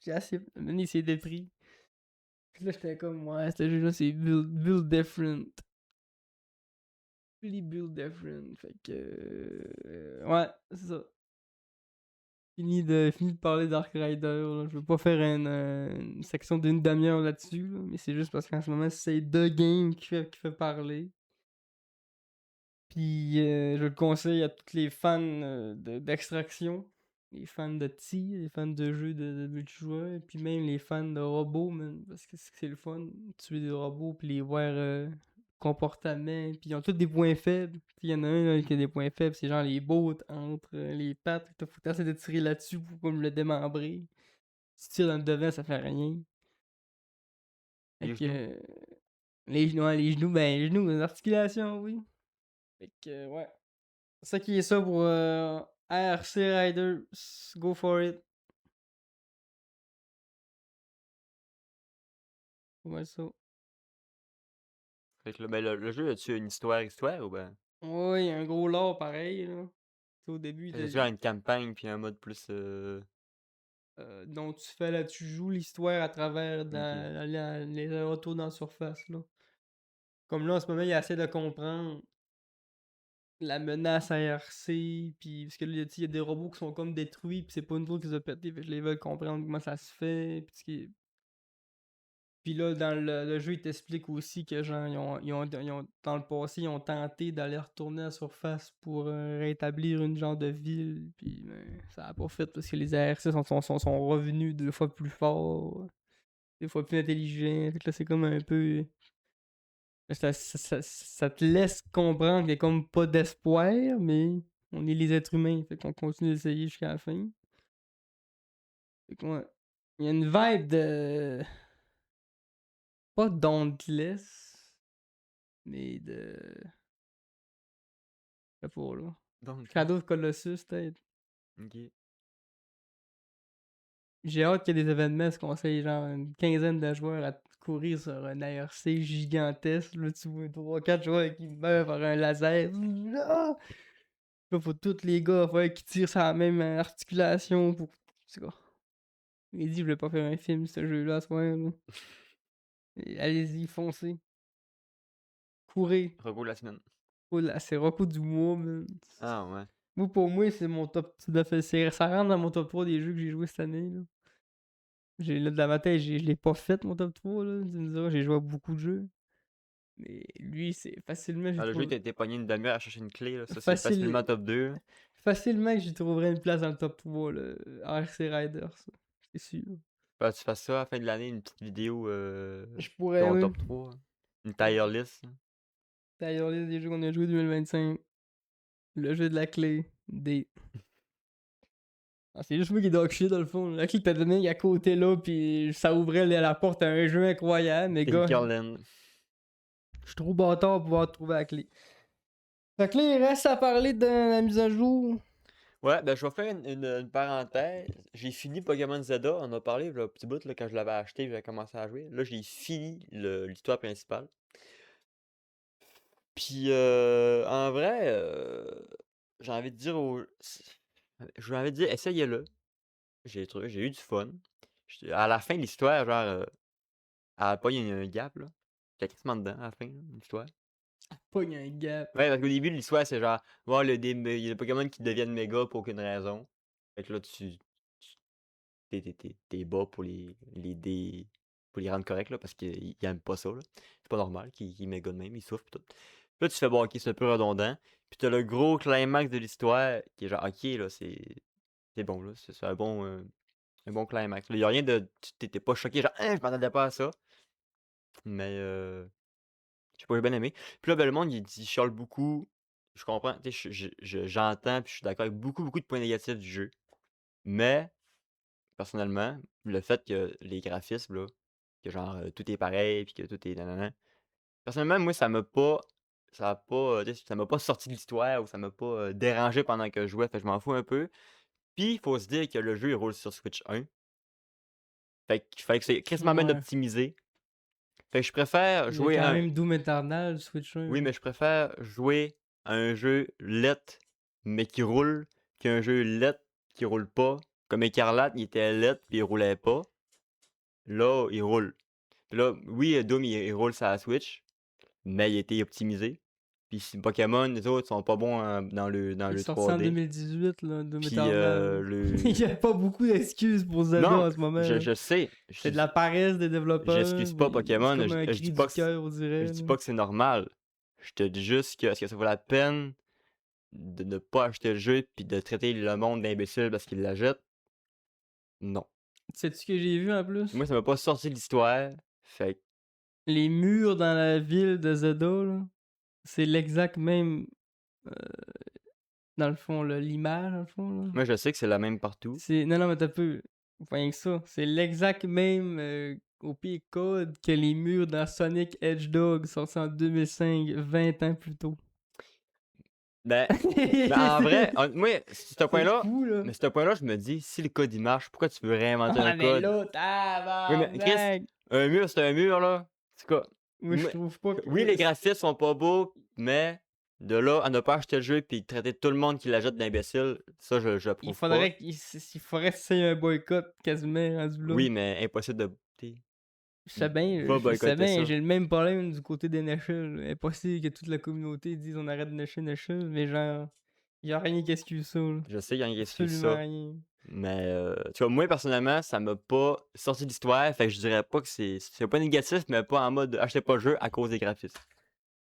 S1: J'ai assez. Maintenant, il s'est dépris. Puis là, j'étais comme, ouais, ce jeu-là, c'est build different. Really build different. Fait que. Ouais, c'est ça. Fini de parler d'Ark Rider, là. Je veux pas faire une section d'une demi-heure là-dessus, là, mais c'est juste parce qu'en ce moment, c'est The Game qui fait parler. Puis je le conseille à tous les fans d'extraction, les fans de tir, les fans de jeux de multijoueur, et puis même les fans de robots, man, parce que c'est le fun, tuer des robots, puis les voir comportement, puis ils ont tous des points faibles. Il y en a un là, qui a des points faibles, c'est genre les bottes entre les pattes, faut essayer de tirer là-dessus pour comme le démembrer. Si tu tires dans le devant, ça fait rien. Fait
S2: Les
S1: que
S2: genoux.
S1: les genoux, les articulations, oui. Fait que ouais. C'est ça qui est ça pour ARC Riders. Go for it. Ouais, ça.
S2: Fait que là, ben, le jeu, as-tu une histoire ou ben?
S1: Ouais, il y a un gros lore pareil, là. Tu sais, au début,
S2: Fait que tu as une campagne puis un mode plus.
S1: donc tu fais là, tu joues l'histoire à travers
S2: Ok.
S1: les retours dans la surface, là. Comme là, en ce moment, il essaie de comprendre la menace ARC, puis parce que là, tu sais, il y a des robots qui sont comme détruits, puis c'est pas une autre qui les a pétés, fait que là, ils veulent comprendre comment ça se fait, puis ce qui est Puis là, dans le jeu, il t'explique aussi que genre, dans le passé, ils ont tenté d'aller retourner à la surface pour rétablir une genre de ville. Puis ça a pas fait parce que les ARC sont revenus 2 fois plus forts, 2 fois plus intelligents. Fait que là, c'est comme un peu. Ça te laisse comprendre qu'il y a comme pas d'espoir, mais on est les êtres humains. Fait qu'on continue d'essayer jusqu'à la fin. Fait que, ouais. Il y a une vibe de. Pas Dauntless, mais de. Je sais pas, là.
S2: Donc,
S1: Shadow of Colossus, peut-être.
S2: ok.
S1: J'ai hâte qu'il y ait des événements, ce qu'on sait, genre une quinzaine de joueurs à courir sur un ARC gigantesque. Là, tu vois 3-4 joueurs qui meurent par un laser. Ah! Là, faut tous les gars qui tirent sur la même articulation. C'est quoi? Il dit, je voulais pas faire un film, ce jeu-là, à ce moment-là. Allez-y, foncez. Courez.
S2: Repos de la semaine.
S1: C'est Roku du mois, man.
S2: Ah ouais.
S1: Moi, pour moi, c'est mon top. Ça rentre dans mon top 3 des jeux que j'ai joué cette année. Là. Là, dans ma tête, je l'ai pas fait, mon top 3. Là. Tu me diras, j'ai joué à beaucoup de jeux. Mais lui, c'est facilement, j'ai
S2: Ah, le jeu,
S1: trouvé.
S2: t'es pogné une demi-heure à chercher une clé, là. Ça, c'est
S1: Facile...
S2: facilement top 2.
S1: Facilement que j'y trouverais une place dans le top 3. Là. RC Rider, ça. C'est sûr.
S2: Bah, tu fasses ça à la fin de l'année, une petite vidéo
S1: Je pourrais,
S2: ton
S1: oui.
S2: top 3. Une tier list.
S1: D'ailleurs, liste des jeux qu'on a joué 2025. Le jeu de la clé. Des. Ah, c'est juste moi qui dog shit dans le fond. La clé que t'as donnée à côté là, puis ça ouvrait la porte à un jeu incroyable. Mais gars,
S2: Tinkerland.
S1: je suis trop bâtard pour pouvoir trouver la clé. Fait que là, il reste à parler de la mise à jour.
S2: Ouais, ben je vais faire une parenthèse. J'ai fini Pokémon Zelda, on en a parlé le petit bout là, quand je l'avais acheté, j'avais commencé à jouer. Là, j'ai fini l'histoire principale. Puis en vrai, j'ai envie de dire j'ai envie de dire essayez-le. J'ai eu du fun. À la fin de l'histoire, genre il y a un gap là. J'étais quasiment dedans à la fin, là, de l'histoire.
S1: Pas il y a un gap.
S2: Ouais, parce qu'au début de l'histoire, c'est genre, voir il y a des Pokémon qui deviennent méga pour aucune raison. Fait que là, t'es bas pour pour les rendre corrects, là, parce qu'ils aiment pas ça, là. C'est pas normal qu'ils méga de même, ils souffrent pis tout. Puis là, tu fais, bon, ok, c'est un peu redondant. Puis t'as le gros climax de l'histoire qui est genre, ok, là, c'est bon, là, c'est un bon climax. Là, y a rien de, t'es pas choqué, genre, hein, je m'attendais pas à ça. Mais, je sais pas, j'ai bien aimé. Puis là, ben, le monde, il chiale beaucoup. Je comprends, tu sais, j'entends, puis je suis d'accord avec beaucoup de points négatifs du jeu. Mais, personnellement, le fait que les graphismes, là, que genre tout est pareil, puis que tout est nanana. Personnellement, moi, ça m'a pas sorti de l'histoire ou ça m'a pas dérangé pendant que je jouais, fait que je m'en fous un peu. Puis, il faut se dire que le jeu, il roule sur Switch 1. Fait que c'est quasiment bien
S1: Ouais.
S2: optimisé. Fait que je préfère
S1: Il y a
S2: jouer
S1: quand
S2: à un.
S1: même Doom Eternal, Switch 1.
S2: Oui, mais je préfère jouer à un jeu let, mais qui roule, qu'un jeu let qui roule pas. Comme Écarlate, il était let puis il roulait pas. Là, il roule. Puis là, oui, Doom, il roule sur la Switch, mais il a été optimisé. Puis Pokémon, les autres sont pas bons dans
S1: Il est
S2: le
S1: sorti en
S2: 3D.
S1: 2018, là, Doom
S2: Puis
S1: Eternal. Il y a pas beaucoup d'excuses pour Zelda
S2: Non,
S1: en ce moment. Là.
S2: je sais.
S1: C'est de la paresse des développeurs.
S2: J'excuse pas
S1: C'est
S2: Pokémon.
S1: comme un
S2: Je
S1: cri
S2: dis
S1: du
S2: pas
S1: cœur, on
S2: je
S1: dirait.
S2: dis
S1: Là.
S2: pas que c'est normal. Je te dis juste que est-ce que ça vaut la peine de ne pas acheter le jeu puis de traiter le monde d'imbécile parce qu'il la jette? Non.
S1: Sais-tu ce que j'ai vu en plus?
S2: Moi, ça m'a pas sorti de l'histoire. Fait que,
S1: Les murs dans la ville de Zelda, là, c'est l'exact même, euh, dans le fond, là, l'image, dans le fond. Là.
S2: moi, je sais que c'est la même partout.
S1: Non, non, mais t'as peu. Rien que ça. C'est l'exact même, au pire code que les murs dans Sonic Hedgehog sorti en 2005, 20 ans plus tôt.
S2: Ben, en vrai, moi,
S1: C'est fou, là.
S2: ce point-là, je me dis, si le code il marche, pourquoi tu veux réinventer un
S1: Ah, mais
S2: code?
S1: là,
S2: Oui, mais Chris,
S1: tabarnak!
S2: un mur, c'est un mur, là. C'est quoi?
S1: Moi, je trouve pas que.
S2: Oui, les graphismes sont pas beaux, mais de là à ne pas acheter le jeu puis traiter tout le monde qui la jette d'imbécile, ça, je
S1: Il
S2: l'approuve pas.
S1: faudrait qu'il faudrait essayer un boycott quasiment rendu là.
S2: Oui, mais impossible de. Va
S1: Je sais
S2: boycotter
S1: bien,
S2: ça.
S1: j'ai le même problème du côté des NHL. Impossible que toute la communauté dise on arrête de nasher, mais genre, y a rien qui excuse ça. Là.
S2: Je sais, il y a rien qui excuse
S1: Absolument
S2: ça.
S1: rien.
S2: Mais, tu vois, moi, personnellement, ça m'a pas sorti d'histoire, fait que je dirais pas que c'est pas négatif, mais pas en mode achetez pas le jeu à cause des graphismes.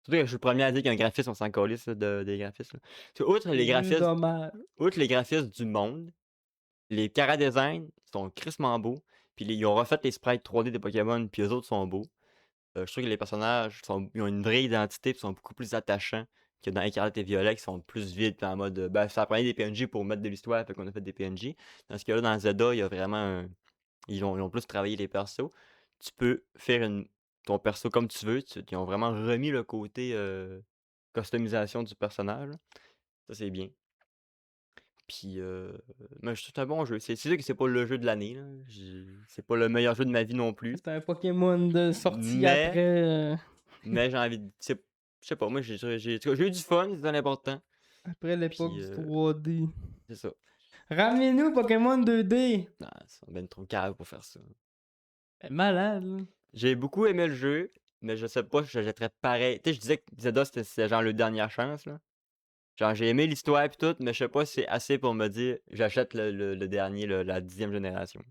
S2: Surtout que je suis le premier à dire qu'un graphisme, on s'en calisse là, des graphismes. Là. Tu sais,
S1: C'est juste dommage.
S2: outre les graphismes du monde, les chara-design sont crissement beaux. Puis ils ont refait les sprites 3D des Pokémon, puis eux autres sont beaux. Je trouve que les personnages ils ont une vraie identité, puis sont beaucoup plus attachants que dans Écarlate et Violet, qui sont plus vides, puis en mode ben, ça prenait des PNJ pour mettre de l'histoire, fait qu'on a fait des PNJ. Dans ce cas-là, dans Zelda, il y a vraiment ils ont plus travaillé les persos. Tu peux faire ton perso comme tu veux. Ils ont vraiment remis le côté customisation du personnage. Là. Ça, c'est bien. Puis, mais c'est un bon jeu. C'est sûr que c'est pas le jeu de l'année. Là. C'est pas le meilleur jeu de ma vie non plus.
S1: C'est un Pokémon de sortie
S2: Mais,
S1: après.
S2: mais j'ai envie de. Je sais pas, moi, j'ai eu du fun, c'est important.
S1: Après l'époque
S2: Puis,
S1: du 3D.
S2: c'est ça.
S1: Ramenez-nous Pokémon 2D!
S2: Non, c'est ben trop cave pour faire ça.
S1: Malade, là.
S2: J'ai beaucoup aimé le jeu, mais je sais pas si je jetterais pareil. Tu sais, je disais que Zelda, c'était genre le dernière chance, là. Genre, j'ai aimé l'histoire et tout, mais je sais pas si c'est assez pour me dire j'achète le dernier, la 10e génération.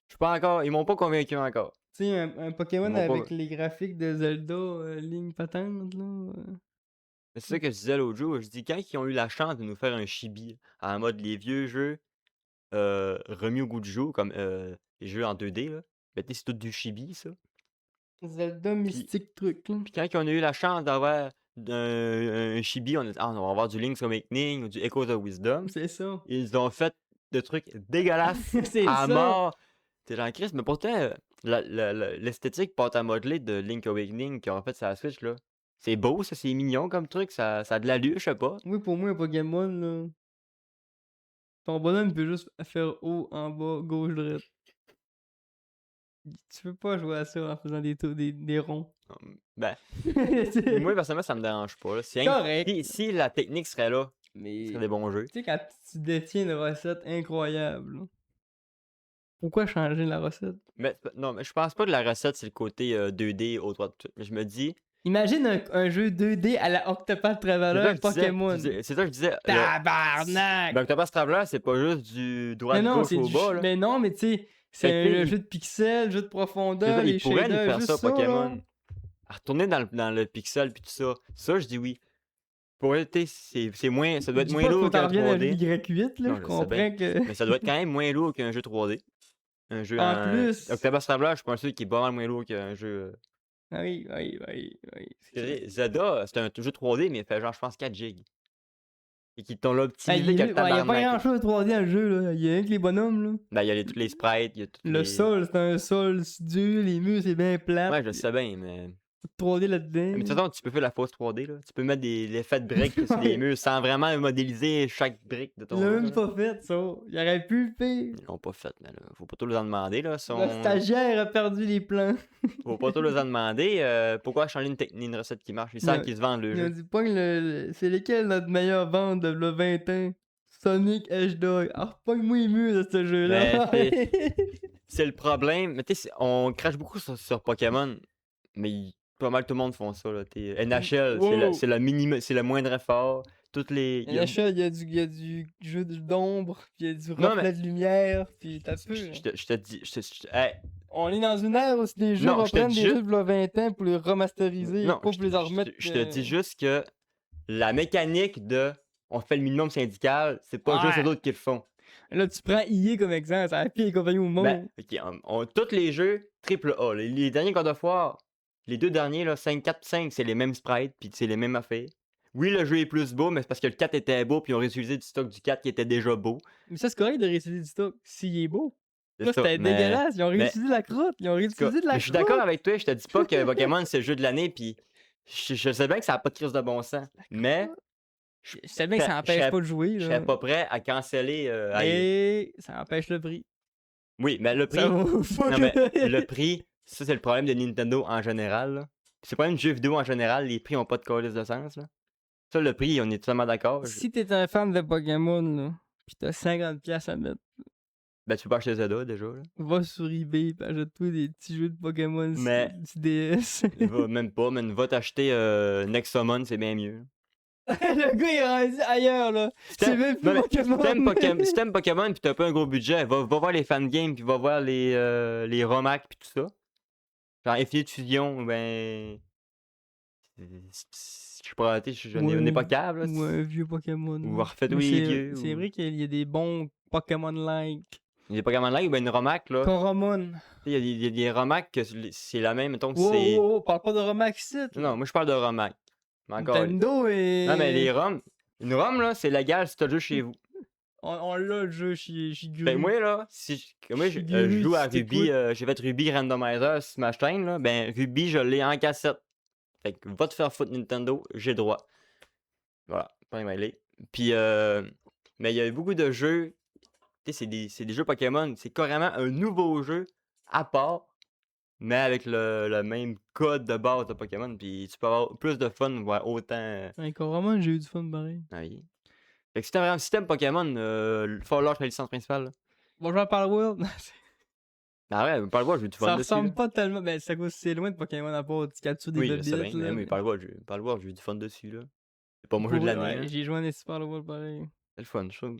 S2: Je suis pas encore. Ils m'ont pas convaincu encore.
S1: Tu sais, un
S2: Ils
S1: Pokémon
S2: m'ont pas.
S1: avec les graphiques de Zelda, ligne patente, là.
S2: Mais c'est ça que je disais l'autre jour. Je dis quand ils ont eu la chance de nous faire un chibi en mode les vieux jeux remis au goût du jour, comme les jeux en 2D, là. Ben, tu sais, c'est tout du chibi, ça.
S1: Zelda
S2: Puis
S1: mystique truc, là.
S2: Puis quand on a eu la chance d'avoir un chibi, on a dit: «Ah, on va avoir du Link's Awakening ou du Echoes of Wisdom».
S1: C'est ça.
S2: Ils ont fait des trucs dégueulasses
S1: C'est
S2: à
S1: ça.
S2: mort. T'es dans Christ, mais pourtant, l'esthétique pâte à modeler de Link Awakening qu'ils ont fait sur la Switch, là, c'est beau, ça, c'est mignon comme truc, ça a de l'allure, je sais pas.
S1: Oui, pour moi, un Pokémon, là. Ton bonhomme peut juste faire haut, en bas, gauche, droite. Tu peux pas jouer à ça en faisant des ronds.
S2: Ben,
S1: C'est
S2: moi, personnellement, ça me dérange pas, là.
S1: correct.
S2: Si la technique serait là, ce
S1: Mais
S2: serait des bons jeux.
S1: tu sais, quand tu détiens une recette incroyable, là, pourquoi changer la recette?
S2: Mais non, mais je pense pas que la recette, c'est le côté 2D au droit de tout. Mais je me dis,
S1: Imagine un jeu 2D à la Octopath Traveler Pokémon.
S2: c'est ça que je disais.
S1: Tabarnak!
S2: Ben, Octopus Traveler, c'est pas juste du droit
S1: Mais
S2: de
S1: non,
S2: gauche
S1: c'est
S2: au
S1: du.
S2: bas, là.
S1: Mais non, mais tu sais, c'est
S2: Fait que,
S1: un
S2: tu sais,
S1: jeu de pixels, jeu de
S2: c'est
S1: profondeur,
S2: ça,
S1: les
S2: ils pourraient nous
S1: shaders,
S2: faire
S1: juste
S2: ça,
S1: ça, là.
S2: Pokémon. À retourner dans le pixel puis tout ça. Ça, je dis oui. Pour être, c'est moins, ça
S1: Je
S2: doit être
S1: dis
S2: moins
S1: pas qu'il faut
S2: lourd
S1: t'en
S2: qu'un
S1: revienne à
S2: 3D.
S1: Y8, là,
S2: Non,
S1: je
S2: je sais bien.
S1: comprends que.
S2: Mais ça doit être quand même moins lourd qu'un jeu 3D. Un jeu
S1: En
S2: en.
S1: plus.
S2: Octopus Traveler, je suis pas sûr qu'il est pas mal moins lourd qu'un jeu.
S1: Ah oui, oui, oui, oui.
S2: Zelda, c'est un jeu 3D, mais il fait genre, je pense, 4 gigs. Et qui t'ont là
S1: Ah,
S2: optimisé que le
S1: il y a pas
S2: tabarnak.
S1: grand chose de 3D dans le jeu, là. Il y a rien que les bonhommes, là.
S2: Ben, il y a tous les sprites, il y a tous
S1: Le
S2: les.
S1: sol, c'est un sol dur, les murs, c'est bien plat.
S2: Ouais, je sais bien, mais.
S1: 3D
S2: Mais de
S1: là-dedans.
S2: toute façon, tu peux faire la fausse 3D, là. Tu peux mettre l'effet de briques sur les murs sans vraiment modéliser chaque brique de
S1: Il
S2: ton
S1: l'a
S2: jeu.
S1: même
S2: Là.
S1: pas fait, ça. Il aurait pu le faire.
S2: Ils l'ont pas fait, mais là, faut pas tout les en demander, là.
S1: Le stagiaire a perdu les plans.
S2: Faut pas tout les en demander. Pourquoi changer une recette qui marche? Ils savent qu'ils se vendent le
S1: Il a
S2: jeu.
S1: dit, pogne c'est lesquels notre meilleure vente de le 20 ans? Sonic H-Dog. Ah, pogne-moi les murs de ce jeu-là.
S2: C'est le problème. Mais tu sais, on crache beaucoup sur Pokémon, mais pas mal tout le monde font ça, là. NHL,
S1: Wow.
S2: c'est le moindre effort. Toutes les.
S1: NHL, il y a du jeu d'ombre, puis il y a du
S2: Non,
S1: reflet de lumière, puis t'as peu.
S2: Je te dis. Hey,
S1: On est dans une ère où les jeux
S2: Non, je te
S1: reprennent
S2: dis
S1: des
S2: juste-
S1: jeux de 20 ans pour les remasteriser,
S2: non,
S1: pas pour les en remettre.
S2: je te dis juste que la mécanique de on fait le minimum syndical, c'est pas juste
S1: Ouais.
S2: les autres qui le font.
S1: Là, tu prends EA comme exemple, c'est la pire compagnie au monde.
S2: Ben, ok, tous les jeux AAA, les derniers God of War, les deux derniers, là, 5, 4, 5, c'est les mêmes sprites, puis c'est les mêmes affaires. Oui, le jeu est plus beau, mais c'est parce que le 4 était beau, puis ils ont réutilisé du stock du 4 qui était déjà beau.
S1: Mais ça, c'est correct de réutiliser du stock s'il est beau.
S2: C'est
S1: Là,
S2: ça,
S1: c'était
S2: mais-
S1: dégueulasse. Ils ont
S2: mais-
S1: réutilisé la croûte. Ils ont
S2: en tout cas,
S1: réutilisé de la
S2: mais
S1: croûte.
S2: je suis d'accord avec toi, je te dis pas que Pokémon c'est le jeu de l'année, puis je sais bien que ça n'a pas de crise de bon sens, mais
S1: Je sais bien que ça
S2: je
S1: empêche
S2: serais-
S1: pas de jouer.
S2: je
S1: Là.
S2: serais pas prêt à canceller.
S1: Mais ça empêche le prix.
S2: Oui, mais le prix.
S1: Ça vaut fuck.
S2: Non, mais le prix, ça, c'est le problème de Nintendo en général. Là. C'est le problème du jeu vidéo en général, les prix ont pas de calice de sens. Là. Ça, le prix, on est totalement d'accord.
S1: Si t'es un fan de Pokémon, là, pis t'as 50$ à mettre,
S2: Ben, tu peux pas acheter Zelda déjà. Là.
S1: va sur eBay pis achète-toi des petits jeux de Pokémon
S2: Mais-
S1: du DS.
S2: Même pas, mais va t'acheter Nexomon, c'est bien mieux.
S1: Le gars, il est rendu ailleurs, là. C'est même plus
S2: Non, mais
S1: Pokémon.
S2: si t'aimes Pokémon pis t'as pas un gros budget, va voir les fangames pis va voir les romacs pis tout ça. Genre Infinite Fusion, ben. Je suis pas, tu sais, on est
S1: Ouais,
S2: pas câble, là.
S1: ou un vieux Pokémon.
S2: Ou
S1: Là.
S2: refaites
S1: Mais
S2: oui vieux.
S1: c'est
S2: Ou...
S1: vrai qu'il y a des bons Pokémon-like.
S2: Les Pokémon Live, ben une romac, là.
S1: Coromon.
S2: Il y a des romacs que c'est la même, mettons que
S1: Wow,
S2: c'est.
S1: wow, wow, parle pas de Romaxit, là.
S2: Non, moi je parle de romac. Mais encore.
S1: Nintendo et.
S2: Non, mais les roms. Une rom, là, c'est légal si t'as le jeu chez vous.
S1: On l'a le jeu chez Guru.
S2: Ben moi là, moi je
S1: Shigeru,
S2: joue à
S1: si
S2: Ruby,
S1: t'écoutes.
S2: j'ai fait Ruby Randomizer sur ma chaîne là, ben Ruby je l'ai en cassette. Fait que va te faire foutre Nintendo, j'ai le droit. Voilà, pas emailé. Puis mais il y a beaucoup de jeux, tu sais c'est des jeux Pokémon, c'est carrément un nouveau jeu à part, mais avec le même code de base de Pokémon, puis tu peux avoir plus de fun, voire autant.
S1: Ouais, Coromon, j'ai eu du fun pareil.
S2: Oui. Fait que si t'aimes Pokémon, faut lâcher la licence principale. Là.
S1: Bon, je vais parler World.
S2: Ah ouais, pas le voir, j'ai eu du fun
S1: Ça
S2: dessus.
S1: ressemble
S2: Là.
S1: pas tellement. Ben, c'est loin de Pokémon à part du capture des
S2: Oui, je
S1: bébites.
S2: sais bien,
S1: Là,
S2: mais pas le voir, j'ai eu du fun dessus. Là. C'est pas mon jeu de l'année.
S1: Ouais,
S2: Là.
S1: j'ai joué à Super World pareil.
S2: C'est le fun, je trouve.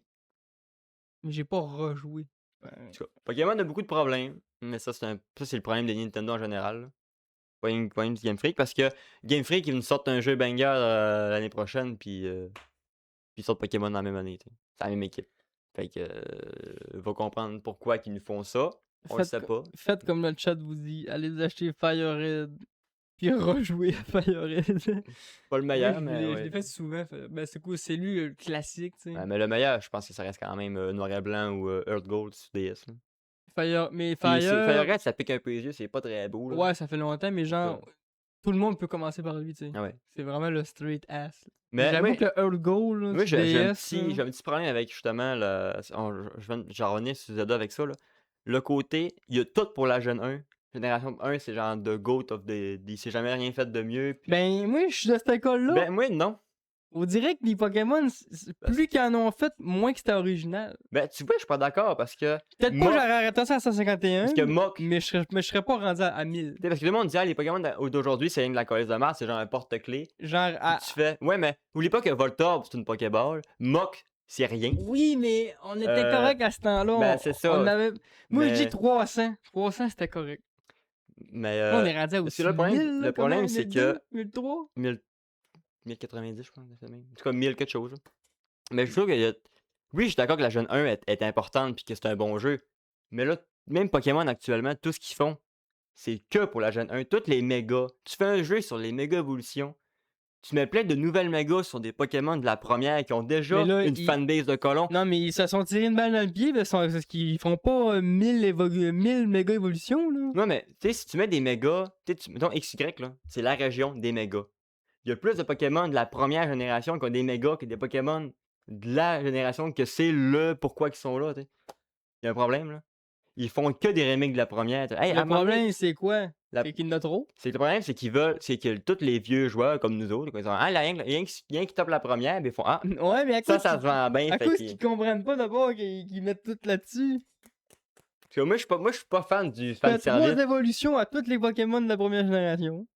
S1: Mais j'ai pas rejoué.
S2: En tout cas, Pokémon a beaucoup de problèmes, mais ça, c'est le problème de Nintendo en général. Là. Pas une Game Freak, parce que Game Freak, ils nous sortent un jeu banger l'année prochaine, puis ils sortent Pokémon dans la même année. C'est la même équipe. Fait que, va comprendre pourquoi ils nous font ça. On le sait pas.
S1: Faites comme le chat vous dit. Allez vous acheter Fire Red. Puis rejouer à Fire Red.
S2: Pas le meilleur,
S1: je
S2: mais.
S1: l'ai fait souvent. Ben, c'est cool. C'est lui le classique, tu sais.
S2: Ouais, mais le meilleur, je pense que ça reste quand même Noir et Blanc ou Earth Gold sur DS. Là.
S1: Mais
S2: Puis
S1: Fire.
S2: Red, ça pique un peu les yeux, c'est pas très beau. Là.
S1: Ouais, ça fait longtemps, mais genre. Tout le monde peut commencer par lui, tu sais.
S2: Ah ouais.
S1: C'est vraiment le straight ass.
S2: Mais
S1: j'avoue que le Earth Gold, là,
S2: moi,
S1: sur
S2: j'ai un
S1: DS,
S2: petit problème avec justement j'en revenais sur Zelda avec ça. Là. Le côté, il y a tout pour la Gen 1. Génération 1, c'est genre de GOAT of the. Il s'est jamais rien fait de mieux. Puis...
S1: Ben, moi, je suis de cette école-là.
S2: Ben, moi, non.
S1: On dirait que les Pokémon, plus qu'ils en ont fait, moins que c'était original.
S2: Ben, tu vois, je suis pas d'accord parce que.
S1: Peut-être pas que j'aurais arrêté ça à 151.
S2: Parce que Mok.
S1: Mais je serais pas rendu à 1000.
S2: Parce que tout le monde dit, ah, les Pokémon d'aujourd'hui, c'est rien que la colisse de Mars, c'est genre un porte-clés.
S1: Genre,
S2: Tu fais. Ouais, mais oublie pas que Voltorb, c'est une Pokéball. Mok, c'est rien.
S1: Oui, mais on était correct à ce temps-là.
S2: Ben, c'est ça.
S1: Moi, je dis 300. 300, c'était correct.
S2: Mais.
S1: Là, on est rendu à aussi.
S2: Le problème, c'est que.
S1: 1003
S2: 1090, je pense, même. En tout cas, 1000 quelque chose. Là. Mais je trouve que. Oui, je suis d'accord que la Gen 1 est importante puis que c'est un bon jeu. Mais là, même Pokémon actuellement, tout ce qu'ils font, c'est que pour la Gen 1. Toutes les mégas. Tu fais un jeu sur les méga évolutions. Tu mets plein de nouvelles mégas sur des Pokémon de la première qui ont déjà une fanbase de colons.
S1: Non, mais ils se sont tirés une balle dans le pied parce qu'ils font pas 1000 méga évolutions. Là.
S2: Non, mais tu sais, si tu mets des mégas, mettons XY, là, c'est la région des mégas. Il y a plus de Pokémon de la première génération qui ont des mégas que des Pokémon de la génération que c'est le pourquoi ils sont là. Il y a un problème, là. Ils font que des remakes de la première. Hey,
S1: le problème, c'est quoi? C'est qu'il y en a trop.
S2: C'est le problème, c'est qu'ils veulent, c'est que tous les vieux joueurs comme nous autres, ils disent, ah, rien qui tape la première, mais ils font, ah,
S1: ouais, mais
S2: ça se vend bien.
S1: À cause qu'ils comprennent pas d'abord qu'ils mettent tout là-dessus.
S2: Parce que moi, je suis pas fan du fan service.
S1: 3 évolutions à tous les Pokémon de la première génération.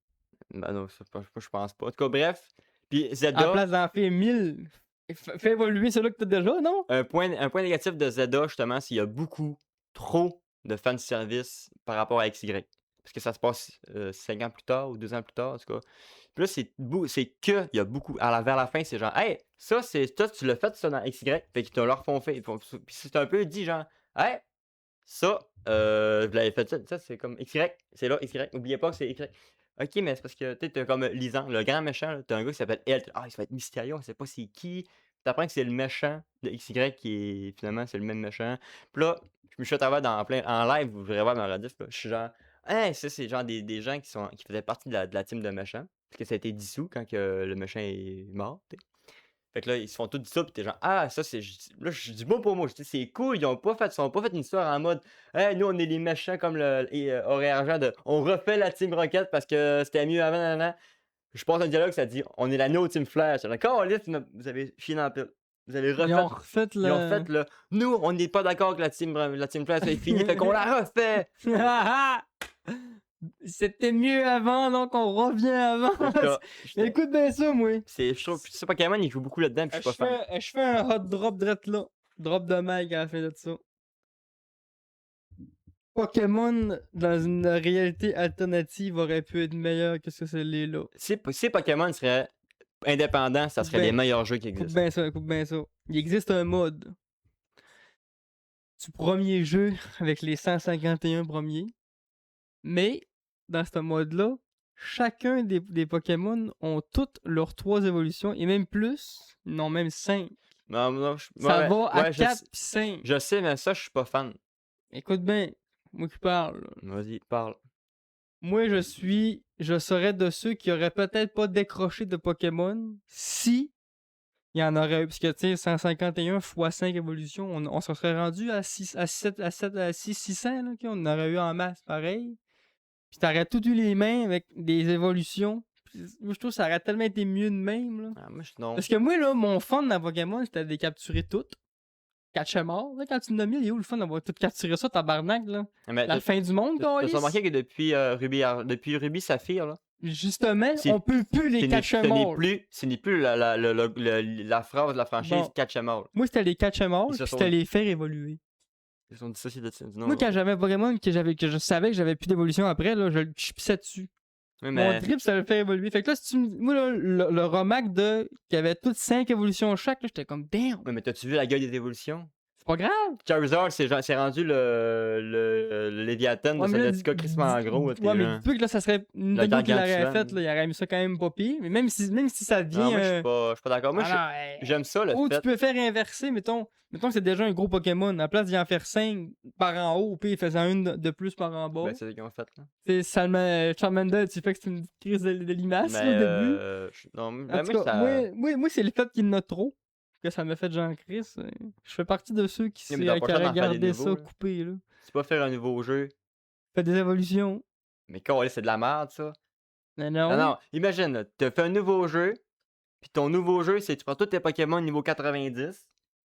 S2: Ben non, je pense pas. En tout cas, bref. Puis Zelda.
S1: À la place d'en faire 1000, fais évoluer celui que t'as déjà, non?
S2: Un point négatif de Zelda, justement, c'est qu'il y a beaucoup trop de fanservice par rapport à XY. Parce que ça se passe 5 ans plus tard ou 2 ans plus tard, en tout cas. Puis là, c'est que, il y a beaucoup. Vers la fin, c'est genre, hey, ça, c'est toi, tu l'as fait ça dans XY. Fait qu'ils te leur font fait. Puis c'est un peu dit, genre, hey, ça, vous l'avez fait ça, c'est comme XY, c'est là, XY. N'oubliez pas que c'est XY. Ok, mais c'est parce que tu t'as comme Lisan, le grand méchant, t'as un gars qui s'appelle El. Ah, il va être mystérieux, on sait pas c'est qui. T'apprends que c'est le méchant de XY qui est finalement c'est le même méchant. Puis là, je me suis fait avoir en live, vous verrez voir ma rediff, je suis genre, hey, ça c'est genre des gens qui faisaient partie de la team de méchants. Parce que ça a été dissous quand que le méchant est mort. T'sais. Fait que là, ils se font tout ça, pis t'es genre, ah, ça c'est. Là, je dis mot pour mot, je dis, c'est cool, ils ont pas fait une histoire en mode, hey, nous on est les méchants comme le Aurait Argent de, on refait la Team Rocket parce que c'était mieux avant, nan. Je pense un dialogue, ça dit, on est la No Team Flash. D'accord, vous avez chié dans la pile. Vous avez refait.
S1: Ils ont refait
S2: le. Nous, on n'est pas d'accord que la Team Flash est finie, fait qu'on la refait.
S1: C'était mieux avant, donc on revient avant.
S2: C'est ça.
S1: Écoute bien ça, moi.
S2: Je trouve ça, Pokémon, il joue beaucoup là-dedans, puis je suis pas fan.
S1: Je fais un hot drop direct là. Drop de mic à la fin de ça. Pokémon dans une réalité alternative aurait pu être meilleur que ce que c'est là.
S2: Si Pokémon serait indépendant, ça serait les meilleurs jeux qui
S1: Écoute
S2: existent.
S1: bien ça, écoute bien ça. Il existe un mode du premier jeu avec les 151 premiers, mais dans ce mode-là, chacun des Pokémon ont toutes leurs 3 évolutions et même plus, non même 5.
S2: Non,
S1: Ça va à
S2: ouais,
S1: 4 puis 5.
S2: je sais, mais ça, je suis pas fan.
S1: Écoute bien, moi qui parle.
S2: Vas-y, parle.
S1: Moi, je serais de ceux qui auraient peut-être pas décroché de Pokémon si il y en aurait eu. Parce que, tu sais, 151 x 5 évolutions, on se serait rendu à 600, là, ok? On en aurait eu en masse, pareil. Puis t'aurais tout eu les mains avec des évolutions. Puis, moi, je trouve que ça aurait tellement été mieux de même, là.
S2: Ah, moi, non.
S1: Parce que moi, là, mon fun dans Pokémon, c'était de les capturer toutes. Catcher mort. Là, quand tu me il est où le fun d'avoir tout capturé ça, tabarnak, là?
S2: Mais
S1: La fin du monde,
S2: t'as
S1: câlisse?
S2: remarqué que depuis Ruby Saphir, là,
S1: Justement,
S2: C'est-
S1: on peut plus les catcher mort.
S2: ce n'est plus la phrase de la franchise
S1: Bon.
S2: catch 'em all.
S1: Moi, c'était les catch mort,
S2: Ils se
S1: puis
S2: sont-
S1: c'était les faire évoluer.
S2: Ils sont dissociés de ça. Non,
S1: Moi, quand j'avais un Pokémon que je savais que j'avais plus d'évolution après, là, je le pissais dessus.
S2: oui,
S1: Mon
S2: mais
S1: drip, ça le fait évoluer. Fait que là, si tu moi, là, le Romac qui avait toutes 5 évolutions chaque, là, j'étais comme damn.
S2: oui, mais t'as-tu vu la gueule des évolutions?
S1: C'est pas grave.
S2: Charizard, c'est rendu le Léviathan de
S1: Ouais, mais là,
S2: Celestica Crissement gros.
S1: Ouais, mais dis-toi que là, ça serait une
S2: Le
S1: vidéo qu'il aurait
S2: gargantuan,
S1: faite, là, il aurait mis ça quand même pas pire. Mais même si ça devient.
S2: Non, moi, je suis pas d'accord. Moi, j'aime ça, le
S1: Ou tu
S2: fait.
S1: peux faire inverser, mettons que c'est déjà un gros Pokémon. À la place d'y en faire 5 par en haut, puis il faisait une de plus par en bas.
S2: Ben, c'est ce qu'ils ont fait, là.
S1: C'est Charmander, tu fais que c'est une crise de limace
S2: Mais,
S1: là, au début.
S2: non,
S1: En
S2: ben,
S1: tout
S2: moi,
S1: cas,
S2: ça...
S1: moi, c'est le fait qu'il y en a trop que ça m'a fait Jean Chris. Je fais partie de ceux qui,
S2: Oui, mais t'as pas le choix
S1: auraient
S2: d'en faire des
S1: gardé
S2: nouveaux,
S1: ça
S2: là.
S1: coupé. Là.
S2: Tu peux pas faire un nouveau jeu.
S1: Fait des évolutions.
S2: Mais c'est de la merde, ça.
S1: Mais
S2: Non, non, imagine, là, t'as fait un nouveau jeu, puis ton nouveau jeu, c'est tu prends tous tes Pokémon niveau 90,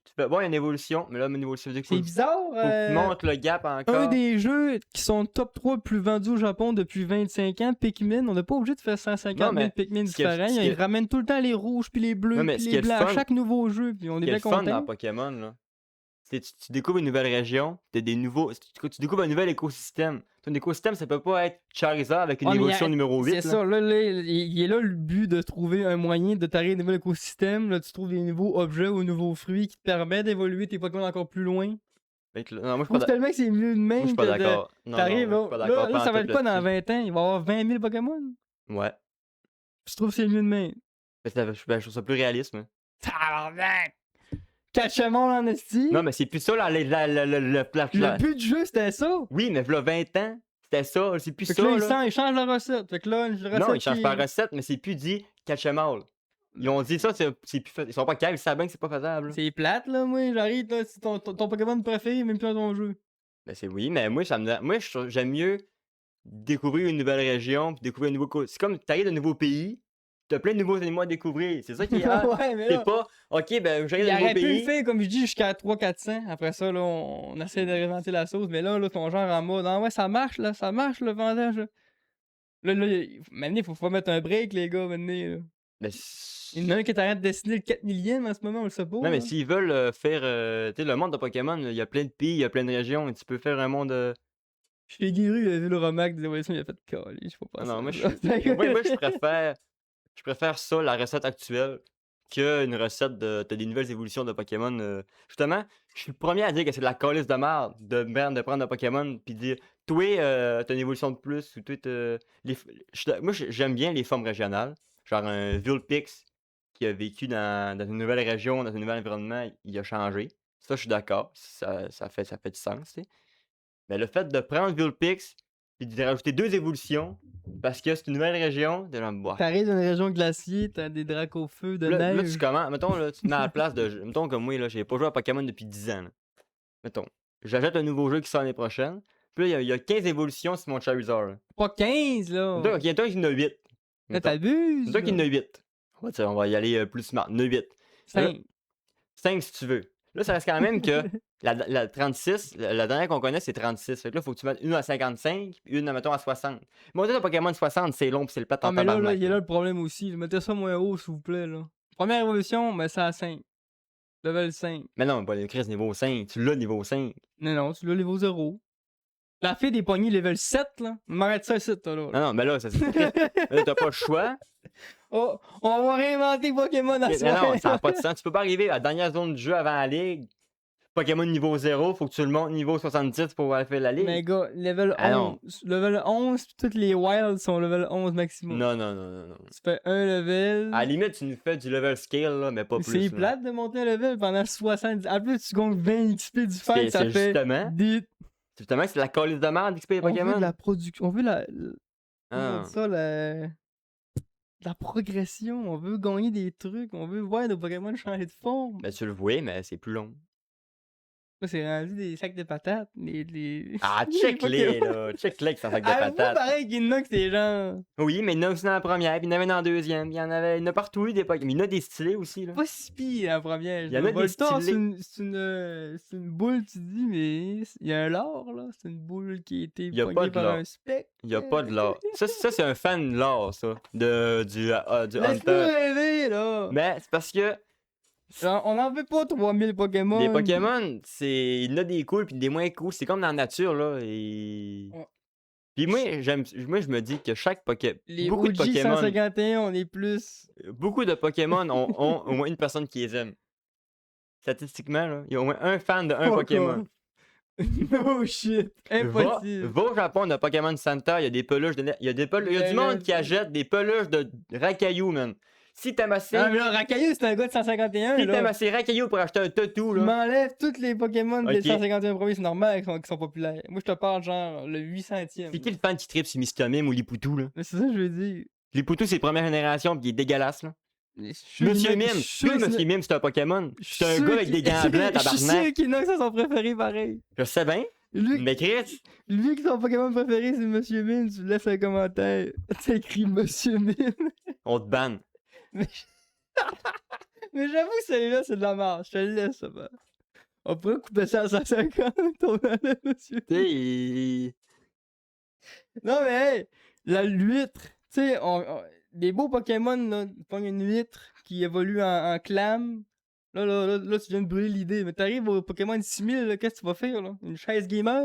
S2: tu fais, bon, il y a une évolution, mais là, une évolution, du coup,
S1: c'est bizarre.
S2: faut que tu montes le gap encore.
S1: Un des jeux qui sont top 3 plus vendus au Japon depuis 25 ans, Pikmin, on n'est pas obligé de faire 150 000 Pikmin différents. Ils ramènent tout le temps les rouges, puis les bleus, puis les blancs à chaque nouveau jeu, puis on est bien
S2: Ce qui est le fun dans
S1: content.
S2: Pokémon, là, c'est tu découvres une nouvelle région, tu découvres un nouvel écosystème. Ton écosystème, ça peut pas être Charizard avec une évolution numéro 8.
S1: C'est ça, là, il est là le but de trouver un moyen de t'arriver un nouvel écosystème. Là, tu trouves des nouveaux objets ou nouveaux fruits qui te permettent d'évoluer tes Pokémon encore plus loin.
S2: Non, moi, je
S1: Je trouve tellement que c'est mieux de même.
S2: suis pas d'accord.
S1: T'arrives, là, ça va être quoi dans 20 ans? Il va y avoir 20 000 Pokémon?
S2: Ouais.
S1: Je trouve que c'est mieux de même.
S2: Je trouve ça plus réaliste, moi.
S1: Tabarnak! Cachamon en esti?
S2: Non, mais c'est plus ça, là,
S1: Le but du jeu, c'était ça.
S2: Oui, mais là, 20 ans, c'était ça, c'est plus
S1: Fait
S2: ça,
S1: que là,
S2: là.
S1: ils changent la recette. Fait que là, la recette
S2: Non, ils changent pas la recette, mais c'est plus dit catch 'em all. Ils ont dit ça, c'est plus fait. Ils sont pas calmes, ils savent bien que c'est pas faisable.
S1: C'est plate, là, moi. J'arrive, là, c'est ton Pokémon préféré, même plus dans ton jeu.
S2: Ben, c'est oui, mais moi, j'aime mieux découvrir une nouvelle région, puis découvrir un nouveau. C'est comme t'arrives d'un nouveau pays, t'as plein de nouveaux animaux à découvrir. C'est ça qui est hot.
S1: Ouais, mais
S2: C'est
S1: là,
S2: pas, ok, ben, j'arrive
S1: il
S2: d'un nouveau
S1: aurait pu le
S2: pays.
S1: faire, comme je dis, jusqu'à 300-400. Après ça, là, on essaie de réinventer la sauce. Mais là, ton genre en mode, ah ouais, ça marche, le vendage. Maintenant, il faut pas mettre un break, les gars, maintenant. Là.
S2: Ben,
S1: Il y en a un qui est en train de dessiner le 4 millième en ce moment, on le sait pas.
S2: non, mais
S1: là.
S2: s'ils veulent faire. Tu sais, le monde de Pokémon, il y a plein de pays, il y a plein de régions, et tu peux faire un monde.
S1: Chez Guiru, il a vu le Romac des évolutions, il a fait calé, je sais pas.
S2: Non, moi, je préfère ça, la recette actuelle, qu'une recette t'as des nouvelles évolutions de Pokémon. Justement, je suis le premier à dire que c'est de la calice de merde de prendre un Pokémon puis dire, toi, t'as une évolution de plus, ou toi, moi, j'aime bien les formes régionales. Genre un Vulpix qui a vécu dans une nouvelle région, dans un nouvel environnement, il a changé. Ça, je suis d'accord. Ça fait du sens, tu sais. Mais le fait de prendre Vulpix et de rajouter 2 évolutions parce que c'est une nouvelle région, t'es genre, bah.
S1: T'arrives dans une région glaciaire, t'as des dracs au feu, de
S2: Là,
S1: neige.
S2: tu commences, mettons, là, tu te mets à la place de. Mettons comme moi, là, j'ai pas joué à Pokémon depuis 10 ans. Là. Mettons, j'achète un nouveau jeu qui sort l'année prochaine. Puis là, il y a 15 évolutions sur mon Charizard. Là.
S1: Pas 15, là.
S2: Donc, il y en a un qui en a 8.
S1: Là, t'abuses.
S2: Mettons qu'il y en a 8. On va y aller plus smart. Il y en a 8.
S1: 5.
S2: 5 si tu veux. Là, ça reste quand même que La 36, la dernière qu'on connaît, c'est 36. Fait que là, faut que tu mettes une à 55, puis une, mettons, à 60. Monter un Pokémon de 60, c'est long, puis c'est le plate
S1: Ah,
S2: en
S1: mais là, il
S2: tabarnak.
S1: y a là le problème aussi. Mettez ça moins haut, s'il vous plaît, là. Première évolution, mais c'est à 5. Level 5.
S2: Mais non, pas le Chris niveau 5. Tu l'as niveau 5.
S1: Non, tu l'as niveau 0. La fille des poignées level 7, là. M'arrête ça ici, toi, là.
S2: Non, mais là, ça c'est Chris. Là, t'as pas le choix.
S1: Oh, on va réinventer Pokémon à
S2: Mais
S1: soi.
S2: non, ça n'a pas de sens. Tu peux pas arriver à la dernière zone du jeu avant la ligue. Pokémon niveau 0, faut que tu le montes niveau 70 pour aller faire la ligue.
S1: Mais gars, level
S2: Ah non.
S1: 11. Level 11, pis toutes les wilds sont level 11 maximum.
S2: Non.
S1: Tu fais un level.
S2: À la limite, tu nous fais du level scale, là, mais pas plus.
S1: C'est
S2: là.
S1: plate de monter un level pendant 70. En plus, tu gagnes 20 XP du fight, ça
S2: c'est
S1: fait.
S2: justement-
S1: Des...
S2: Justement, c'est la calice de merde d'XP
S1: On veut
S2: Pokémon.
S1: de la production. On veut la. Comment on
S2: Ah.
S1: dit ça, la progression. On veut gagner des trucs. On veut voir nos Pokémon changer de forme.
S2: Ben, tu le vois, mais c'est plus long.
S1: Là, c'est rendu des sacs de patates.
S2: Ah,
S1: les
S2: check-les,
S1: Pokémon.
S2: là. Check-les que c'est un sac de
S1: Avoue
S2: patates.
S1: pareil qu'Inox, c'est genre.
S2: Oui, mais il y en a aussi dans la première, puis il y en avait dans la deuxième, puis il y en a partout, des Pokémon. Mais il y en a des stylés aussi, là.
S1: Pas si pire la première.
S2: Il y en a des
S1: Voltor,
S2: stylés.
S1: c'est une boule, tu dis, mais il y a un lore, là. C'est une boule qui a été
S2: Il y a pas
S1: pognée
S2: de
S1: par
S2: lore.
S1: un spectre.
S2: Il y a pas de lore. Ça c'est un fan lore, ça. Du
S1: Laisse-nous
S2: Hunter.
S1: rêver, là.
S2: Mais c'est parce que
S1: Genre, on en veut pas 3000 Pokémon.
S2: les Pokémon, il y en a des cool puis des moins cool. C'est comme dans la nature, là.
S1: Ouais.
S2: Puis moi, je me dis que chaque Pokémon.
S1: Les
S2: Beaucoup
S1: OG
S2: de Pokémon.
S1: 151, on est plus.
S2: Beaucoup de Pokémon ont au moins une personne qui les aime. Statistiquement, là, il y a au moins un fan de un
S1: Fuck
S2: Pokémon.
S1: off. No shit. Impossible.
S2: Va au Japon, de Pokémon Center, il y a des peluches il y a du monde qui achète des peluches de Rakayu, man. Si t'aimes assez,
S1: Ah, mais là, Rakayu, c'est un gars de 151.
S2: si
S1: là.
S2: t'aimes assez Rakayu pour acheter un tatou,
S1: Tu
S2: là.
S1: m'enlèves tous les Pokémon des
S2: Ok.
S1: 151 premiers, c'est normal qui sont populaires. Moi, je te parle genre le 800e.
S2: C'est qui le fan qui tripe sur Mistomim ou Lipoutou, là?
S1: Mais c'est ça que je veux dire.
S2: Lipoutou, c'est première génération, pis il est dégueulasse, là.
S1: Je suis sûr
S2: Monsieur
S1: qu'Inox-
S2: Mime,
S1: je suis sûr
S2: Monsieur
S1: qu'Inox-
S2: Mime, c'est un Pokémon.
S1: je suis
S2: C'est un
S1: sûr
S2: gars avec des
S1: qu'il-
S2: gants blancs,
S1: Je suis
S2: tabarnak.
S1: sûr qu'Inox a son préféré pareil.
S2: Je sais bien,
S1: Lui,
S2: mais Chris,
S1: lui qui son Pokémon préféré c'est Monsieur Mime, tu laisses un commentaire. Tu écris Monsieur Mime.
S2: on te banne.
S1: Mais j'avoue que celui-là c'est de la merde. Je te le laisse, ça va. On pourrait couper ça à 150, ton nom, Monsieur.
S2: Tu sais, il...
S1: Non mais hey, l'huître, tu sais, des beaux Pokémon, là, tu pognes une huître qui évolue en clam. Là, tu viens de brûler l'idée. Mais t'arrives au Pokémon 6000, là, qu'est-ce que tu vas faire, là? Une chaise gamer?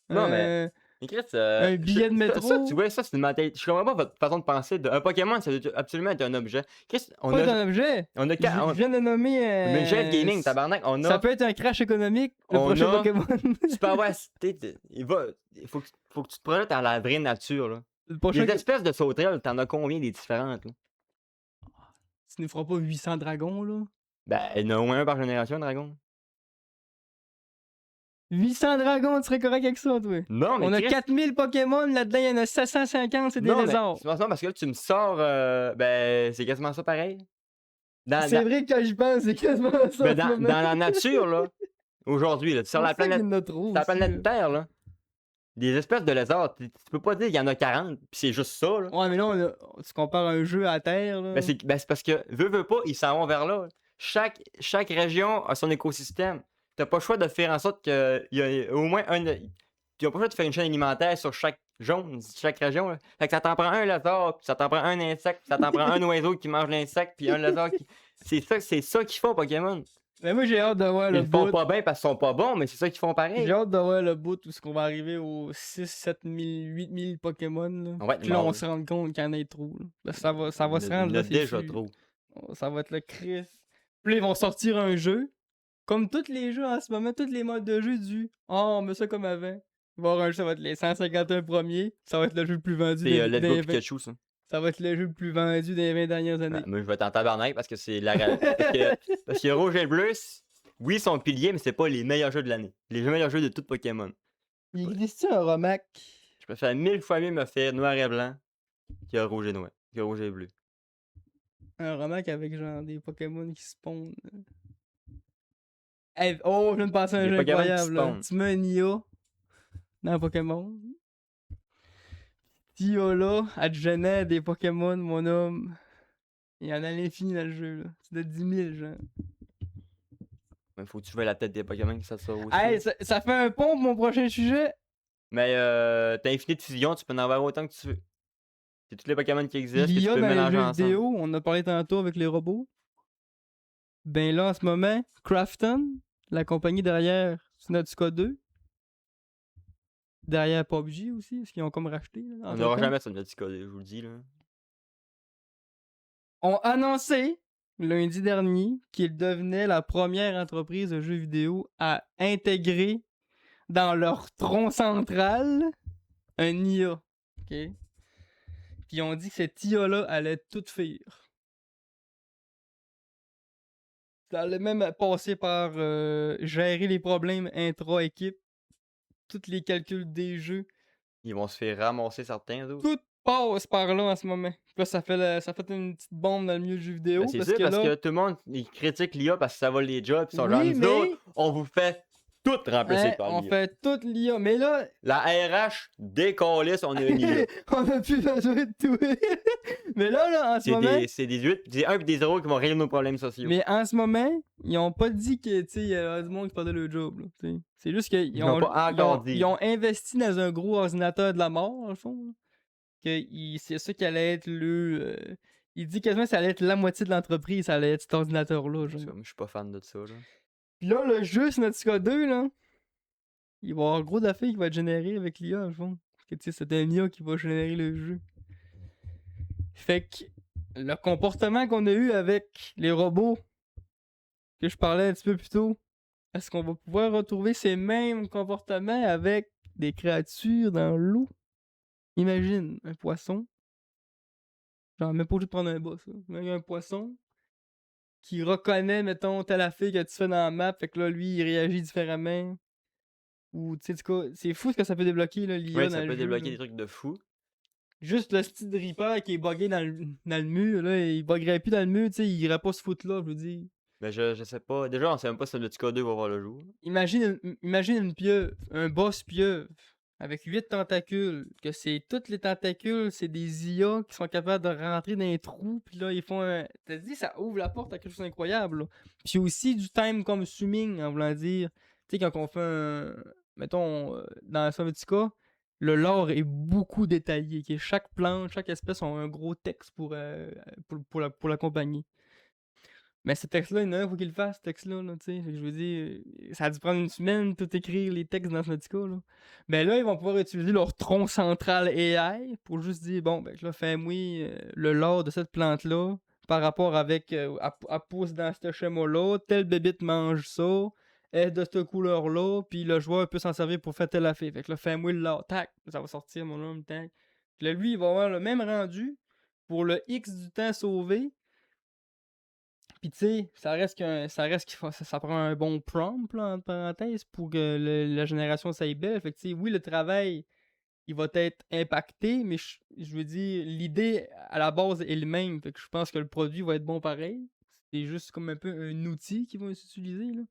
S2: Non, mais Chris,
S1: un billet de métro?
S2: tu vois, ça, c'est une mentalité. Je comprends pas votre façon de penser. Un Pokémon, ça doit absolument être un objet. Chris, on
S1: Pas
S2: a...
S1: d'un objet.
S2: On a...
S1: Je viens de nommer.
S2: Mais une chaise gaming, tabarnak, on
S1: Ça
S2: a...
S1: peut être un crash économique, le
S2: On
S1: prochain
S2: a-
S1: Pokémon.
S2: Tu peux avoir... Il faut que tu te projettes dans la vraie nature, là.
S1: Le prochain.
S2: Les espèces de sauterelles, t'en as combien des différentes, là?
S1: Tu ne feras pas 800 dragons, là.
S2: Ben, il y en a au moins un par génération, dragon.
S1: 800 dragons, tu serais correct avec ça, toi.
S2: Non, mais
S1: On a
S2: Chris,
S1: 4000 Pokémon, là-dedans, il y en a 750, c'est des
S2: non, mais
S1: lézards.
S2: c'est pas ça, parce que là, tu me sors... ben, c'est quasiment ça pareil.
S1: C'est vrai que quand j'y pense, c'est quasiment ça.
S2: Ben, dans la nature, là, aujourd'hui, là, tu sors la planète...
S1: Trop
S2: la planète Terre, là. Des espèces de lézards, tu peux pas dire qu'il y en a 40, pis c'est juste ça, là.
S1: Ouais, mais là, tu compares un jeu à Terre, là.
S2: Ben, c'est parce que, veut pas, ils s'en vont vers là. Chaque région a son écosystème. T'as pas le choix de faire en sorte qu'il y ait au moins un... Tu as pas le choix de faire une chaîne alimentaire sur chaque région, là. Fait que ça t'en prend un lézard, puis ça t'en prend un insecte, puis ça t'en prend un oiseau qui mange l'insecte, puis un lézard qui... C'est ça qu'ils font, Pokémon.
S1: Mais moi, j'ai hâte de voir
S2: Ils
S1: le
S2: le font
S1: bout.
S2: pas bien parce qu'ils sont pas bons, mais c'est ça qu'ils font pareil.
S1: J'ai hâte de voir le bout où est-ce qu'on va arriver aux 6, 7 000, 8 000 Pokémon, là.
S2: Ouais,
S1: Puis là,
S2: bon,
S1: on se rend compte qu'il y en a trop, là. Là, ça va se
S2: il
S1: rendre,
S2: y en
S1: là,
S2: a
S1: c'est
S2: déjà
S1: sûr.
S2: trop.
S1: Ça va être le Chris. Puis là, ils vont sortir un jeu. Comme tous les jeux en ce moment, tous les modes de jeu du « Oh, on met ça comme avant ». Il va y avoir un jeu, ça va être les 151 premiers. Ça va être le jeu le plus vendu
S2: C'est Let's Go
S1: des 20
S2: Pikachu, ça.
S1: Ça va être le jeu le plus vendu des 20 dernières années.
S2: Moi, je vais être en tabarnak parce que c'est la parce que Rouge et Bleu, oui, ils sont piliers, mais c'est pas les meilleurs jeux de l'année. Les meilleurs jeux de tout Pokémon.
S1: Il existe un Romac.
S2: Je préfère 1000 fois mieux me faire noir et blanc que Rouge et noir, que Rouge et Bleu.
S1: Un Romac avec genre des Pokémon qui spawnent. Hey, oh, je viens de passer à un
S2: Des
S1: jeu
S2: Pokémon qui
S1: incroyable. Là.
S2: spawnent.
S1: Tu mets un IA dans un Pokémon. Cet IA là, elle te génère des Pokémon, mon homme. Il y en a à l'infini dans le jeu. Là. C'est de 10 000, genre.
S2: Mais faut que tu vois la tête des Pokémon que ça sort aussi.
S1: Hey, ça fait un pont pour mon prochain sujet.
S2: Mais t'as Infinite Fusion, tu peux en avoir autant que tu veux. C'est tous les Pokémon qui existent que tu
S1: L'IA
S2: peux
S1: dans les
S2: mélanger
S1: jeux
S2: ensemble.
S1: vidéo, on a parlé tantôt avec les robots. Ben là, en ce moment, Krafton, la compagnie derrière Subnautica 2, derrière PUBG aussi, parce qu'ils ont comme racheté, là,
S2: On n'aura
S1: entre-temps,
S2: jamais ça de petit code, je vous le dis là.
S1: ont annoncé lundi dernier qu'ils devenaient la première entreprise de jeux vidéo à intégrer dans leur tronc central un IA. OK? Puis ils ont dit que cette IA-là allait tout faire. Ça allait même passer par gérer les problèmes intra-équipe, tous les calculs des jeux.
S2: Ils vont se faire ramasser certains autres.
S1: Tout passe par là en ce moment. Puis là, ça fait une petite bombe dans le milieu du jeu
S2: Ben
S1: vidéo.
S2: c'est
S1: Parce
S2: ça,
S1: que
S2: parce
S1: là,
S2: que tout le monde ils critiquent l'IA parce que ça vole les jobs, ils sont genre
S1: oui,
S2: nous autres,
S1: mais
S2: on vous fait tout remplacer
S1: hein,
S2: par
S1: on
S2: l'IA.
S1: fait toute l'IA. Mais là,
S2: La RH décalisse, on a une IA.
S1: on a plus besoin de tout. Mais là, en ce moment,
S2: C'est des 8, des 1 et des 0 qui vont régler nos problèmes sociaux.
S1: mais en ce moment, ils ont pas dit que, tu sais, il y a du monde qui perdait le job. Là, t'sais. C'est juste qu'ils
S2: Ils l'ont pas encore dit.
S1: ils ont investi dans un gros ordinateur de la mort, dans le fond. Là. C'est ça qui allait être le. Il dit quasiment que ça allait être la moitié de l'entreprise, ça allait être cet ordinateur-là. Genre.
S2: Moi, je suis pas fan de ça, là.
S1: Puis là, le jeu Subnautica 2, là, il va y avoir gros d'affaires qui va être généré avec l'IA, dans le fond. Parce que, tu sais, c'est un IA qui va générer le jeu. Fait que le comportement qu'on a eu avec les robots, que je parlais un petit peu plus tôt, est-ce qu'on va pouvoir retrouver ces mêmes comportements avec des créatures dans l'eau? Imagine un poisson. Genre, même pas obligé de prendre un boss. Il y a un poisson qui reconnaît, mettons, telle affaire que tu fais dans la map, fait que là, lui, il réagit différemment. Ou, tu sais, du coup, c'est fou ce que ça peut débloquer, là, l'IA
S2: Oui,
S1: dans
S2: ça
S1: le
S2: peut
S1: jeu.
S2: débloquer
S1: Là.
S2: des trucs de fou.
S1: Juste le style de Reaper qui est buggé dans le mur, là, il buggerait plus dans le mur, tu sais, il irait pas se foutre là, je veux dire.
S2: Mais je sais pas. Déjà, on sait même pas si le petit 2 va voir le jour.
S1: Imagine une pieuvre, un boss pieuvre, avec 8 tentacules, que c'est toutes les tentacules, c'est des IA qui sont capables de rentrer dans les trous, puis là, ils font un... T'as dit, ça ouvre la porte à quelque chose d'incroyable, là. Puis aussi du time consuming, en voulant dire, tu sais, quand on fait un... Mettons, dans Subnautica, le lore est beaucoup détaillé, que chaque plante, chaque espèce ont un gros texte pour l'accompagner. Mais ce texte-là, il y en a un, faut qu'il le fasse, ce texte-là, là, tu sais. Je veux dire, ça a dû prendre une semaine tout écrire les textes dans Subnautica, là. Ben là, ils vont pouvoir utiliser leur tronc central AI pour juste dire, bon, ben là, fais-moi le lore de cette plante-là par rapport avec, elle pousse dans ce schéma-là, telle bébite mange ça, elle est de cette couleur-là, puis le joueur peut s'en servir pour faire telle affaire. Fait que là, fais-moi le lore, tac, ça va sortir mon homme, tac. Puis là, lui, il va avoir le même rendu pour le X du temps sauvé. Puis tu sais, ça reste qu'il faut, ça prend un bon prompt, là, entre parenthèses, pour que la génération soit belle. Fait que tu sais, oui, le travail, il va être impacté, mais je veux dire, l'idée à la base est le même. Fait que je pense que le produit va être bon pareil. C'est juste comme un peu un outil qu'ils vont utiliser, là.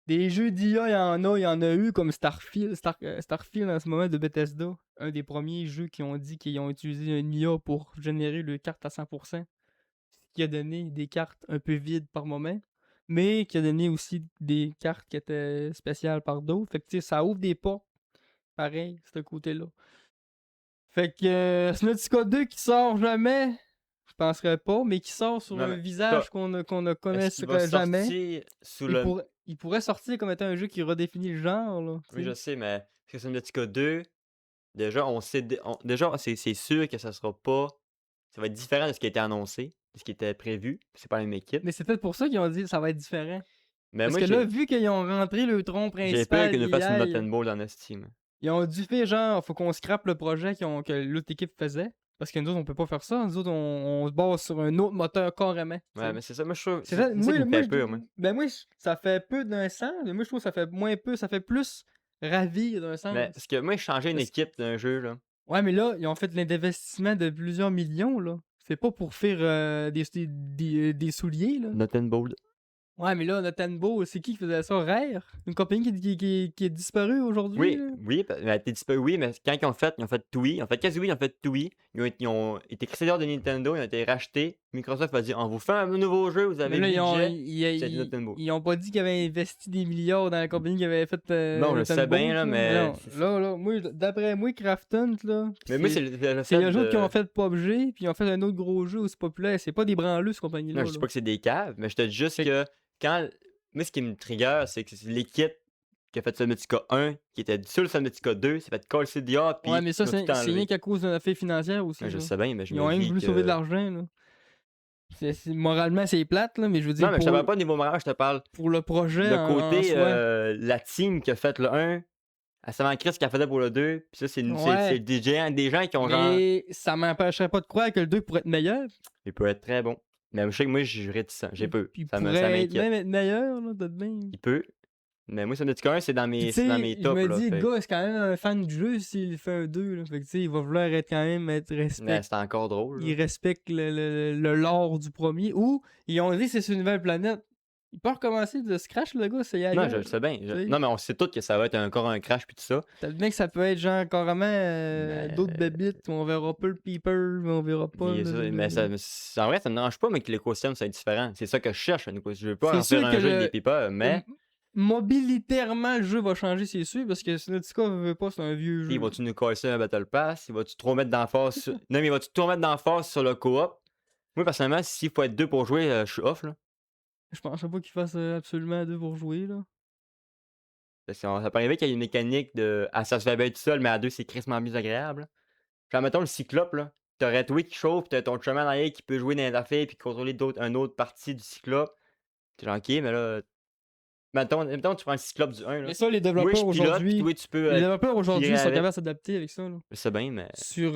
S1: Des jeux d'IA, il y en a eu, comme Starfield en ce moment de Bethesda. Un des premiers jeux qui ont dit qu'ils ont utilisé un IA pour générer le carte à 100%. Qui a donné des cartes un peu vides par moment, mais qui a donné aussi des cartes qui étaient spéciales par d'autres. Fait que tu sais, ça ouvre des portes, pareil, ce côté-là. Fait que Subnautica 2 qui sort jamais, je penserais pas, mais qui sort sur
S2: Non,
S1: un
S2: mais
S1: visage qu'on ne
S2: est-ce
S1: connaisse
S2: qu'il va
S1: jamais.
S2: sortir sous le.
S1: Il pourrait sortir comme étant un jeu qui redéfinit le genre, là.
S2: Oui, je
S1: T'sais.
S2: sais, mais parce que Subnautica 2, déjà, on sait. Déjà, c'est sûr que ça sera pas. Ça va être différent de ce qui a été annoncé, de ce qui était prévu. C'est pas la même équipe.
S1: Mais c'est peut-être pour ça qu'ils ont dit que ça va être différent.
S2: Mais
S1: Parce
S2: moi,
S1: que là, vu qu'ils ont rentré le tronc
S2: j'ai peur
S1: principal
S2: qu'ils nous fassent une
S1: d'IA,
S2: Not Ball dans Steam.
S1: ils ont dû faire genre, faut qu'on scrape le projet que l'autre équipe faisait. Parce que nous autres, on peut pas faire ça. Nous autres, on se base sur un autre moteur carrément.
S2: Ouais, mais c'est ça, moi je trouve.
S1: C'est
S2: C'est
S1: ça,
S2: ça qui me fait peur, moi.
S1: Ben moi, ça fait peu d'un sens, mais moi je trouve que ça fait moins peu, ça fait plus ravir d'un sens.
S2: Mais parce que moi, changer une
S1: Parce-
S2: équipe d'un jeu, là.
S1: Ouais, mais là, ils ont fait l'investissement de plusieurs millions, là. C'est pas pour faire des souliers, là.
S2: Not Ball.
S1: Ouais, mais là, Notenbo, c'est qui faisait ça? Rare? Une compagnie qui est disparue aujourd'hui,
S2: Oui,
S1: là?
S2: oui, mais t'es disparu, oui, mais quand ils ont fait TUI, ils ont fait Kazooie, ils ont fait TUI, ils ont été créés dehors de Nintendo, ils ont été rachetés Microsoft a dit: «On vous fait un nouveau jeu, vous
S1: Mais
S2: avez
S1: là,
S2: le
S1: ils ont,
S2: budget, ça a été Nintendo».
S1: ils ont pas dit qu'ils avaient investi des milliards dans la compagnie qui avait fait
S2: Non, je sais bien,
S1: Nintendo,
S2: là,
S1: là.
S2: mais
S1: Non,
S2: c'est
S1: là, moi, d'après moi, Krafton, là,
S2: mais moi, c'est le
S1: c'est
S2: fait
S1: eux autres qui ont
S2: de
S1: fait PUBG, puis ils ont fait un autre gros jeu aussi populaire. C'est pas des branleux, cette
S2: non,
S1: compagnie-là,
S2: je dis
S1: là.
S2: pas que c'est des caves, mais je te dis juste
S1: Fait que,
S2: que quand moi, ce qui me trigger, c'est que c'est l'équipe qui a fait Subnautica 1, qui était sur le Subnautica 2, s'est fait coller dehors,
S1: ouais,
S2: puis
S1: mais ça,
S2: ils ont tout
S1: c'est rien
S2: enlevé.
S1: qu'à cause d'une affaire financière
S2: Ouais,
S1: aussi,
S2: je
S1: là.
S2: sais bien, mais je
S1: Ils
S2: me
S1: ont rien
S2: dis
S1: voulu sauver de
S2: que
S1: l'argent, là. Moralement, c'est plate, là, mais je veux
S2: non,
S1: dire,
S2: mais je te parle pas au niveau moral, je te parle
S1: pour le projet
S2: le
S1: en
S2: côté,
S1: soi.
S2: la team qui a fait le 1, elle savait en crise ce qu'elle faisait pour le 2, puis ça, c'est
S1: Ouais,
S2: des gens qui ont genre
S1: mais ça m'empêcherait pas de croire que le 2 pourrait être meilleur.
S2: il peut être très bon. Mais je sais que moi, je suis réticent, j'ai peur,
S1: Puis il
S2: ça
S1: pourrait
S2: m'inquiète.
S1: même être meilleur, là, de même.
S2: Il peut, mais moi, Subnautica 1,
S1: Puis tu
S2: c'est dans mes
S1: sais, je
S2: tops,
S1: me
S2: là,
S1: dis, le
S2: fait
S1: gars, c'est quand même un fan du jeu s'il fait un 2, là. Fait que tu sais, il va vouloir être quand même être
S2: mais
S1: respect.
S2: c'est encore drôle, là.
S1: Il respecte le lore du premier. Ou ils ont dit que c'est sur une nouvelle planète. Il peut recommencer de scratch, le gars, c'est
S2: Non, je
S1: ailleurs.
S2: le sais bien,
S1: Tu sais.
S2: non, mais on sait tous que ça va être encore un crash puis tout ça,
S1: T'as bien que ça peut être genre carrément d'autres
S2: mais
S1: bébites. On verra pas le peeper, mais on verra pas
S2: mais ça mais ça en vrai, ça me dérange pas, mais que l'écosystème soit différent. C'est ça que je cherche, un écosystème. Je veux pas
S1: C'est
S2: en faire
S1: sûr que
S2: un jeu avec des
S1: le.
S2: peepers, mais
S1: Mobilitairement, le jeu va changer, c'est sûr, parce que Subnautica veut pas, c'est un vieux
S2: tu sais,
S1: jeu.
S2: vas-tu nous coller ça un Battle Pass? Vas-tu trop mettre d'emphase sur non, mais vas-tu trop mettre d'emphase sur le coop? Moi, personnellement, s'il faut être 2 pour jouer, je suis off, là.
S1: Je penserais pas qu'il fasse absolument deux pour jouer, là.
S2: Parce que ça peut arriver qu'il y ait une mécanique de ah, ça se fait bien tout seul, mais à 2 c'est crissement plus agréable, là. Genre, mettons le Cyclope, là, t'aurais toi qui chauffe, tu ton chemin derrière qui peut jouer dans les affaires puis contrôler une autre partie du Cyclope. Tu genre: «OK, mais là» mettons tu prends le Cyclope du 1,
S1: Mais
S2: là.
S1: ça, les
S2: Moi, je
S1: développeurs
S2: pilote puis
S1: aujourd'hui,
S2: toi, tu peux,
S1: les développeurs
S2: tirer
S1: aujourd'hui sont capables
S2: avec.
S1: de s'adapter avec ça, là.
S2: Je sais bien, mais
S1: Sur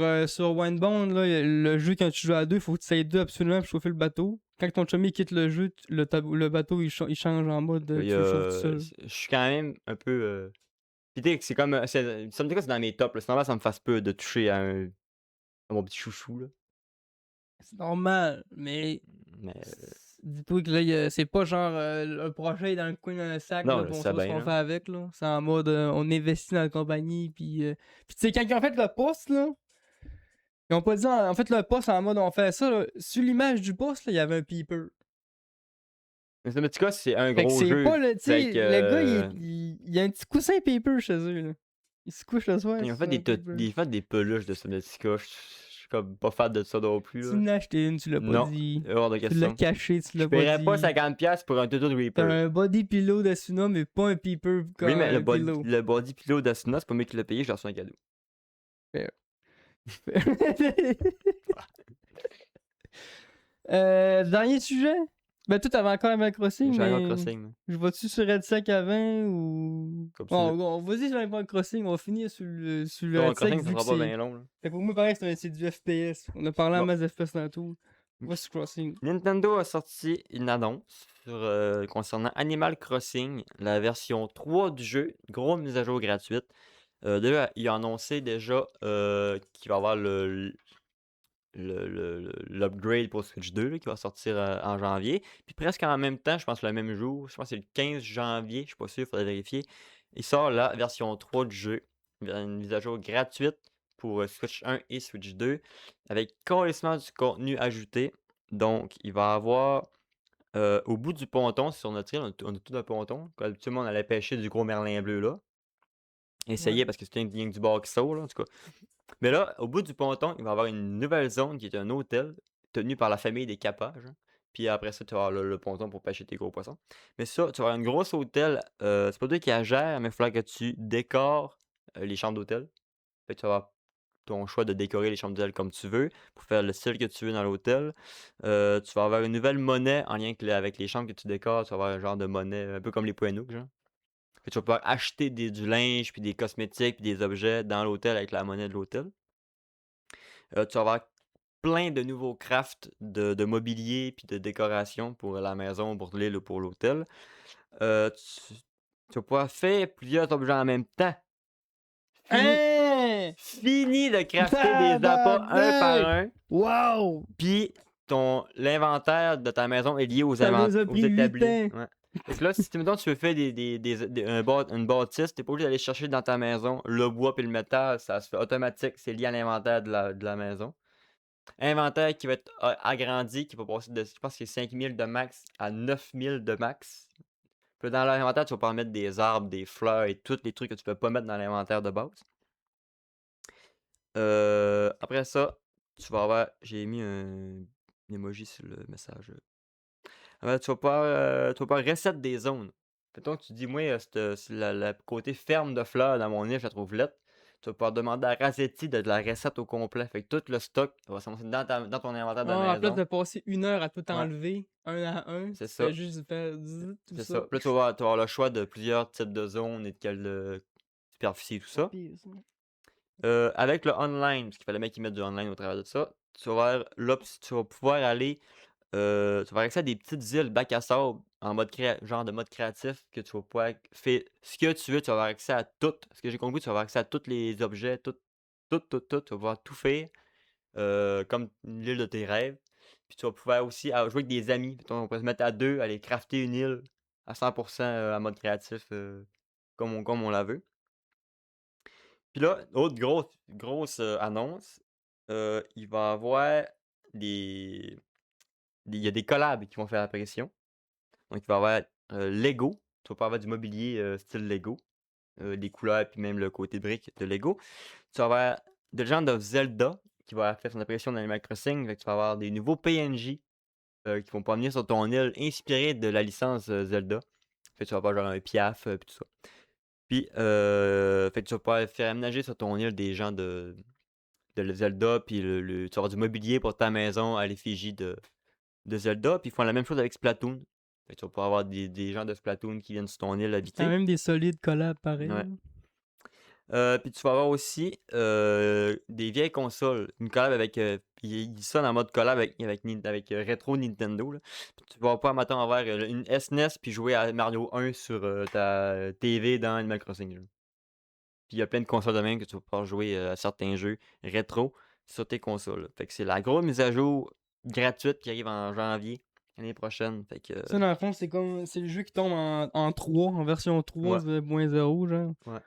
S1: Windbound, là, le jeu, quand tu joues à deux, faut que tu aies deux absolument pour chauffer le bateau. Quand ton chummy quitte le jeu, le bateau, il change en mode
S2: il y
S1: tu le chauffes tout
S2: a
S1: seul.
S2: je suis quand même un peu, puis tu sais que c'est comme, ça me dit que c'est dans mes tops, là. C'est normal que ça me fasse peur de toucher à mon petit chouchou, là.
S1: C'est normal, mais
S2: Mais
S1: dis-toi que là, c'est pas genre un projet est dans le coin d'un sac,
S2: non,
S1: là,
S2: je
S1: puis on
S2: sais
S1: sait pas ce
S2: bien,
S1: qu'on
S2: là.
S1: fait avec, là. C'est en mode on investit dans la compagnie, puis tu sais, quand ils ont fait le poste, là, ils ont pas dit en fait le poste en mode on fait ça, là. Sur l'image du poste, là, il y avait un peeper.
S2: Mais Subnautica, c'est un
S1: Fait que
S2: gros
S1: c'est
S2: jeu.
S1: pas le. Tu
S2: Fait
S1: sais, le gars,
S2: que,
S1: il y a un petit coussin paper chez eux, là. Il se couche le soir
S2: ils ont
S1: sur
S2: fait
S1: un paper.
S2: des peluches de Subnautica. Je suis comme pas fan de ça non plus,
S1: Tu
S2: là.
S1: l'as acheté une, tu l'as pas
S2: Non,
S1: dit.
S2: hors de
S1: Tu l'as
S2: question.
S1: caché, tu
S2: Je
S1: l'as pas
S2: paierais pas
S1: dit.
S2: 50$ pour un tuto de
S1: T'as
S2: Reaper.
S1: un body pillow d'Asuna, mais pas un peeper comme
S2: Oui, mais
S1: un pillow.
S2: le body pillow d'Asuna, c'est pas moi qui l'ai payé, je leur reçu un cadeau.
S1: Fair. Dernier sujet? Ben, toi, t'avais encore Animal Crossing,
S2: J'ai Animal
S1: mais.
S2: Crossing, moi.
S1: Je vais-tu sur Red Sack avant ou.
S2: Comme tu
S1: Bon,
S2: veux.
S1: vas-y sur Animal Crossing, on va finir sur le
S2: Animal
S1: Red Sack
S2: Crossing, ça
S1: vu que
S2: sera pas
S1: c'est.
S2: bien long, là.
S1: Fait que pour moi, pareil, c'est du FPS. On a parlé en
S2: Bon.
S1: masse FPS tantôt. What's Crossing?
S2: Nintendo a sorti une annonce concernant Animal Crossing, la version 3 du jeu, grosse mise à jour gratuite. Déjà, il a annoncé déjà qu'il va y avoir l'upgrade pour Switch 2 là, qui va sortir en janvier. Puis presque en même temps, je pense le même jour, je pense que c'est le 15 janvier, je suis pas sûr, il faudrait vérifier. Il sort la version 3 du jeu, une mise à jour gratuite pour Switch 1 et Switch 2, avec carrément du contenu ajouté. Donc, il va y avoir au bout du ponton, sur notre île, on a tout un ponton. Comme habituellement, on allait pêcher du gros merlin bleu là. Essayer
S1: Ouais.
S2: parce que c'était rien que du bord qui saut, là, en tout cas. Mais là, au bout du ponton, il va y avoir une nouvelle zone qui est un hôtel tenu par la famille des Capages, hein. Puis après ça, tu vas avoir le ponton pour pêcher tes gros poissons. Mais ça, tu vas avoir une grosse hôtel. C'est pas toi qui la gère, mais il faudra que tu décores les chambres d'hôtel. Fait que tu vas avoir ton choix de décorer les chambres d'hôtel comme tu veux, pour faire le style que tu veux dans l'hôtel. Tu vas avoir une nouvelle monnaie en lien avec les chambres que tu décores. Tu vas avoir un genre de monnaie, un peu comme les Poinouks, genre. Fait que tu vas pouvoir acheter du linge, puis des cosmétiques, puis des objets dans l'hôtel avec la monnaie de l'hôtel. Tu vas avoir plein de nouveaux crafts de mobilier puis de décoration pour la maison, pour l'île ou pour l'hôtel. Tu vas pouvoir faire plusieurs objets en même temps.
S1: Hein?
S2: Fini de crafter des appâts un par un,
S1: Wow!
S2: puis l'inventaire de ta maison est lié aux
S1: Ça nous a pris 8
S2: établis.
S1: ans.
S2: Ouais. Fait que là, si mettons, tu veux faire une bâtisse, t'es pas obligé d'aller chercher dans ta maison le bois puis le métal, ça se fait automatique, c'est lié à l'inventaire de la maison. Inventaire qui va être agrandi, qui va passer de, je pense que c'est 5000 de max à 9000 de max. Puis dans l'inventaire, tu vas pouvoir mettre des arbres, des fleurs et tous les trucs que tu peux pas mettre dans l'inventaire de base. Après ça, tu vas avoir j'ai mis un emoji sur le message. Tu vas pouvoir reset des zones. Mettons que tu dis: «Moi, c'est la côté ferme de fleurs dans mon île, je la trouve laite». Tu vas pouvoir demander à Razeti de la reset au complet. Fait que tout le stock va se ramasser dans ton inventaire de
S1: Ah, en place
S2: maison.
S1: de passer 1 heure à tout
S2: Ouais,
S1: enlever, un à un,
S2: c'est
S1: tu
S2: ça,
S1: fais juste faire zzz, tout
S2: c'est
S1: ça.
S2: ça. Puis là, tu vas avoir le choix de plusieurs types de zones et de quelle, superficie et tout
S1: Pas
S2: ça.
S1: pire, ça.
S2: Avec le online, parce qu'il fallait bien qu'ils mettent du online au travers de ça, tu vas pouvoir aller, tu vas avoir accès à des petites îles bac à sable en mode genre de mode créatif que tu vas pouvoir faire ce que tu veux, tu vas avoir accès à tout. Ce que j'ai compris, tu vas avoir accès à tous les objets, tout, tout, tout, tout, tu vas pouvoir tout faire, comme l'île de tes rêves. Puis tu vas pouvoir aussi jouer avec des amis. Mettons, on peut se mettre à deux, aller crafter une île à 100% en mode créatif, comme on la veut. Puis là, autre grosse, annonce, il va y avoir des il y a des collabs qui vont faire apparition. Donc il va y avoir, Lego, tu vas pouvoir avoir du mobilier, style Lego, les couleurs puis même le côté brique de Lego. Tu vas avoir The Legend of Zelda qui va faire son apparition dans Animal Crossing, fait que tu vas avoir des nouveaux PNJ, qui vont pas venir sur ton île inspirés de la licence, Zelda. Fait que tu vas avoir genre un Piaf, puis tout ça. Puis, fait que tu vas pouvoir faire aménager sur ton île des gens de Zelda, puis tu vas avoir du mobilier pour ta maison à l'effigie de Zelda, puis ils font la même chose avec Splatoon. Fait que tu vas pouvoir avoir des gens de Splatoon qui viennent sur ton île
S1: C'est quand
S2: habiter.
S1: même des solides collabs pareil,
S2: Ouais.
S1: là.
S2: Puis tu vas avoir aussi des vieilles consoles. Une collab avec. Ils sonnent en mode collab avec Retro Nintendo. Là. Puis tu vas pouvoir maintenant avoir une SNES puis jouer à Mario 1 sur ta TV dans Animal Crossing. Là. Puis il y a plein de consoles de même que tu vas pouvoir jouer à certains jeux rétro sur tes consoles. Là. Fait que c'est la grosse mise à jour gratuite qui arrive en janvier l'année prochaine. Fait que
S1: Ça, dans le fond, c'est le jeu qui tombe en 3, en version 3,
S2: ouais,
S1: 0.0, genre.
S2: ouais.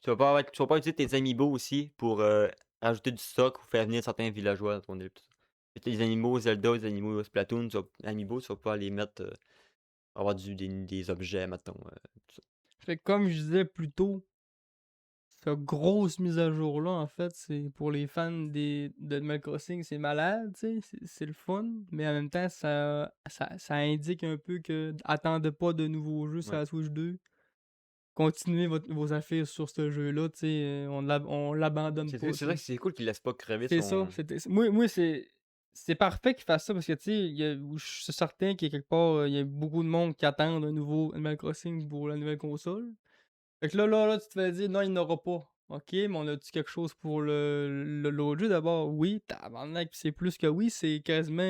S2: Tu vas pas utiliser tes amiibo aussi pour ajouter du stock ou faire venir certains villageois dans ton île. Tout ça. Fait que les animaux Zelda, les animaux Splatoon, amiibo, tu vas pouvoir les mettre, avoir des objets, mettons. Tout ça.
S1: Fait que comme je disais plus tôt, cette grosse mise à jour-là, en fait, c'est pour les fans d'Animal Crossing, c'est malade, tu sais, c'est le fun, mais en même temps, ça indique un peu que attendez pas de nouveaux jeux sur
S2: Ouais.
S1: la Switch 2. Continuez vos affaires sur ce jeu-là, tu sais, on l'abandonne pas,
S2: C'est
S1: tu
S2: vrai
S1: sais.
S2: que c'est cool qu'ils laissent pas crever
S1: C'est ça,
S2: son.
S1: moi c'est parfait qu'ils fassent ça parce que, tu sais, je suis certain qu'il y a quelque part, il y a beaucoup de monde qui attendent un nouveau Animal Crossing pour la nouvelle console. Fait que là, tu te fais dire: «Non, il n'y en aura pas». OK, mais on a-tu quelque chose pour l'autre jeu d'abord? Oui, tabarnak, pis c'est plus que oui, c'est quasiment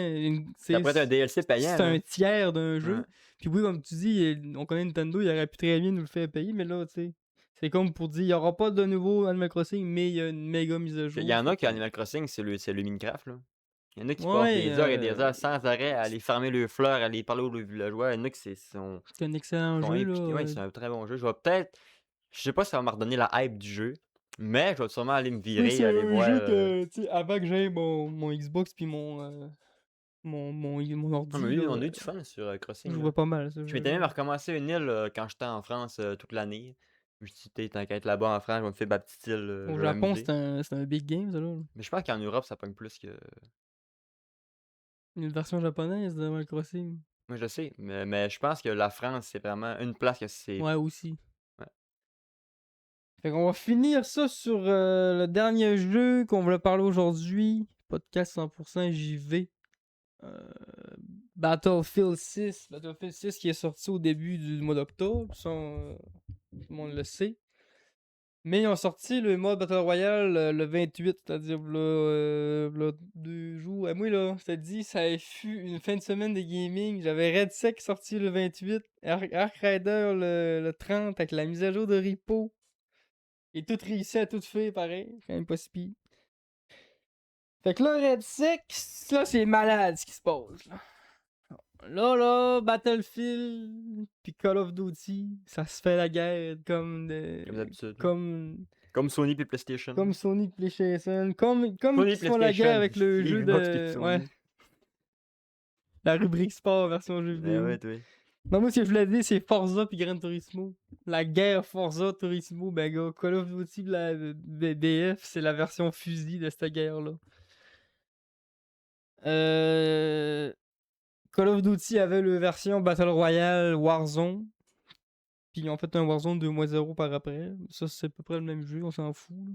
S2: Ça pourrait être un DLC payant,
S1: c'est
S2: là.
S1: un tiers d'un
S2: Ouais.
S1: jeu. Puis oui, comme tu dis, on connaît Nintendo, il aurait pu très bien nous le faire payer, mais là, tu sais, c'est comme pour dire: «Il y aura pas de nouveau Animal Crossing, mais il y a une méga mise à
S2: Il y
S1: jour».
S2: en
S1: Fait
S2: a qui
S1: que
S2: Animal Crossing, c'est le Minecraft, là. Il y en a qui passent
S1: ouais,
S2: des heures et des heures sans arrêt à aller farmer leurs fleurs, à aller parler aux villageois. Il y en a qui
S1: c'est un excellent
S2: sont
S1: jeu, là,
S2: impliqués. Ouais, c'est un très bon jeu. Je sais pas si ça va me redonner la hype du jeu, mais je vais sûrement aller me
S1: mais
S2: virer,
S1: c'est
S2: aller
S1: un
S2: voir.
S1: jeu que, tu sais, avant que j'aie mon Xbox puis mon
S2: Ah, mais
S1: ordi,
S2: oui,
S1: là,
S2: on a eu du fun sur
S1: je
S2: Crossing, là.
S1: jouais pas mal à ce
S2: Je m'étais
S1: jeu-là.
S2: même recommencé une île quand j'étais en France toute l'année. Je me suis dit, tant qu'à être là-bas en France, je vais me faire ma petite île,
S1: Au
S2: je vais
S1: Japon,
S2: m'amuser.
S1: c'est un big game, ça, là.
S2: Mais je pense qu'en Europe, ça pogne plus que.
S1: Une version japonaise de Animal Crossing.
S2: Moi, je sais, mais je pense que la France, c'est vraiment une place que c'est.
S1: Ouais, aussi.
S2: Ouais.
S1: Fait qu'on va finir ça sur le dernier jeu qu'on voulait parler aujourd'hui. Podcast 100% JV. Euh, Battlefield 6. Battlefield 6 qui est sorti au début du mois d'octobre. Ça, tout le monde le sait. Mais ils ont sorti le mode Battle Royale le 28, c'est-à-dire v'là 2 jours. Et moi, là, je te dis, ça a fut une fin de semaine de gaming. J'avais Red Sec sorti le 28, Ark Rider le 30 avec la mise à jour de repo. Et tout réussi à tout faire pareil. Quand même pas si pire. Fait que là, Red Sec, là, c'est malade ce qui se passe. Là, Battlefield puis Call of Duty, ça se fait la guerre
S2: Comme d'habitude.
S1: comme
S2: Comme Sony puis PlayStation.
S1: Comme Sony PlayStation, comme
S2: Sony
S1: qui se font la guerre
S2: PlayStation,
S1: avec le
S2: les
S1: jeu
S2: Xbox pis
S1: de... Ouais,
S2: Sony.
S1: la rubrique sport version jeux
S2: Eh
S1: vidéo.
S2: ouais, toi.
S1: Non, moi, ce que je voulais dire, c'est Forza puis Gran Turismo. La guerre Forza Turismo, ben gars, Call of Duty pis la BF, c'est la version fusil de cette guerre-là. Call of Duty avait la version Battle Royale Warzone. Puis ils ont fait un Warzone 2.0 par après. Ça, c'est à peu près le même jeu, on s'en fout. Là.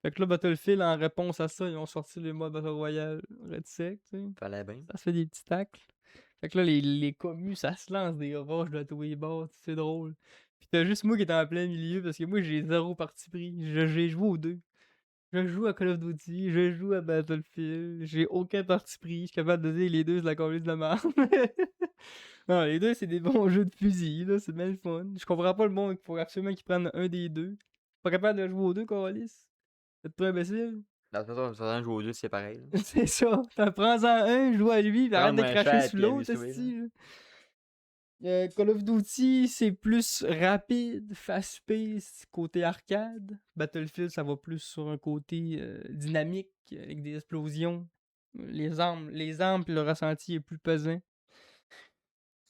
S1: Fait que là, Battlefield, en réponse à ça, ils ont sorti le mode Battle Royale Red Sec, tu sais.
S2: Fallait bien.
S1: Ça se fait des petits tacles. Fait que là, les commus, ça se lance des roches de tous les bords, c'est drôle. Puis t'as juste moi qui est en plein milieu parce que moi, j'ai zéro parti pris. J'ai joué aux deux. Je joue à Call of Duty, je joue à Battlefield, j'ai aucun parti pris, je suis capable de dire les deux, c'est la colline de la merde. Non, les deux, c'est des bons jeux de fusil, là, c'est bien le fun. Je comprends pas le monde qu'il faut absolument qu'ils prennent un des deux. Pas capable de jouer aux deux, Coralis. C'est trop imbécile.
S2: De toute façon, ça jouer aux deux, c'est pareil. Là.
S1: C'est ça. T'en prends-en un, joue à lui, pis arrête de
S2: Prends-moi un
S1: cracher
S2: chat
S1: sur
S2: puis
S1: l'autre,
S2: amuse-toi.
S1: esti. Là. Call of Duty, c'est plus rapide, fast-paced, côté arcade. Battlefield, ça va plus sur un côté dynamique, avec des explosions. Les armes pis le ressenti est plus pesant.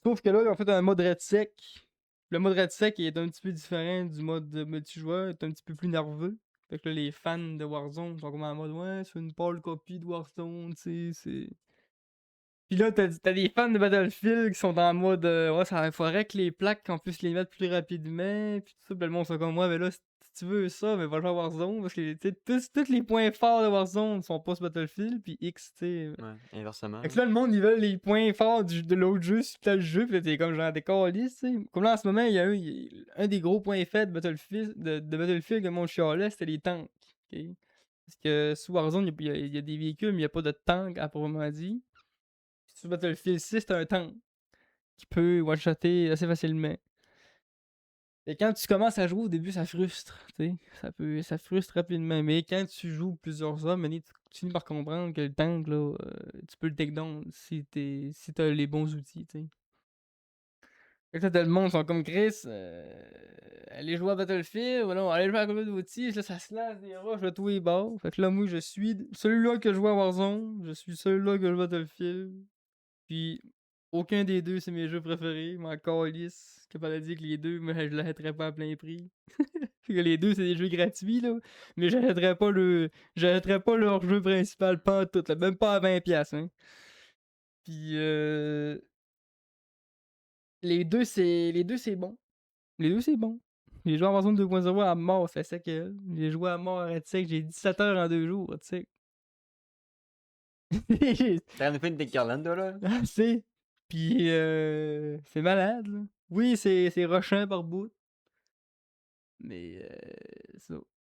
S1: Sauf que là, ils ont fait un mode red sec. Le mode red sec est un petit peu différent du mode multijoueur, est un petit peu plus nerveux. Fait que là, les fans de Warzone sont comme en mode ouais, c'est une pâle copie de Warzone, tu sais, c'est. Puis là, t'as des fans de Battlefield qui sont en mode ouais, ça faudrait que les plaques qu'on puisse les mettre plus rapidement. Puis tout ça, puis le monde sont comme moi, mais là, si tu veux ça, mais va jouer à Warzone. Parce que tous les points forts de Warzone sont pas sur Battlefield, puis X, tu sais.
S2: Ouais, inversement.
S1: Fait que là, le monde, ils veulent les points forts de l'autre jeu sur tel jeu, pis là, t'es comme genre des calices, tu sais. Comme là, en ce moment, il y a un des gros points faibles de Battlefield que mon chialet, c'était les tanks. Ok. Parce que sous Warzone, il y a des véhicules, mais il n'y a pas de tank à proprement dit. Puis sur Battlefield 6, t'as un tank qui peut one-shotter assez facilement. Et quand tu commences à jouer au début, ça frustre, tu sais. Ça frustre rapidement. Mais quand tu joues plusieurs heures, tu finis par comprendre que le tank, là, tu peux le take down si t'as les bons outils, tu sais. Fait que là, t'as le monde, ils sont comme Chris, allez jouer à Battlefield, ou non, allez jouer à Call of Duty, là, ça se lance des roches de tous les bords. Fait que là, moi, je suis celui-là que je joue à Warzone, je suis celui-là que je joue à Battlefield. Puis, aucun des deux, c'est mes jeux préférés. Mais encore lisse, capable de dire que les deux, moi, je l'achèterais pas à plein prix. Fait que les deux, c'est des jeux gratuits, là. Mais j'achèterais pas leur jeu principal, pas en tout, là, même pas à 20$, hein. Puis, les deux, c'est bon. Les deux, c'est bon. J'ai joué à Warzone 2.0 à mort, c'est ça que j'ai joué à mort à Red Sec, j'ai 17 heures en 2 jours, Red Sec.
S2: T'as fait une décarlante, là?
S1: Ah, c'est. Puis, c'est malade, là. Oui, c'est rushant par bout. Mais,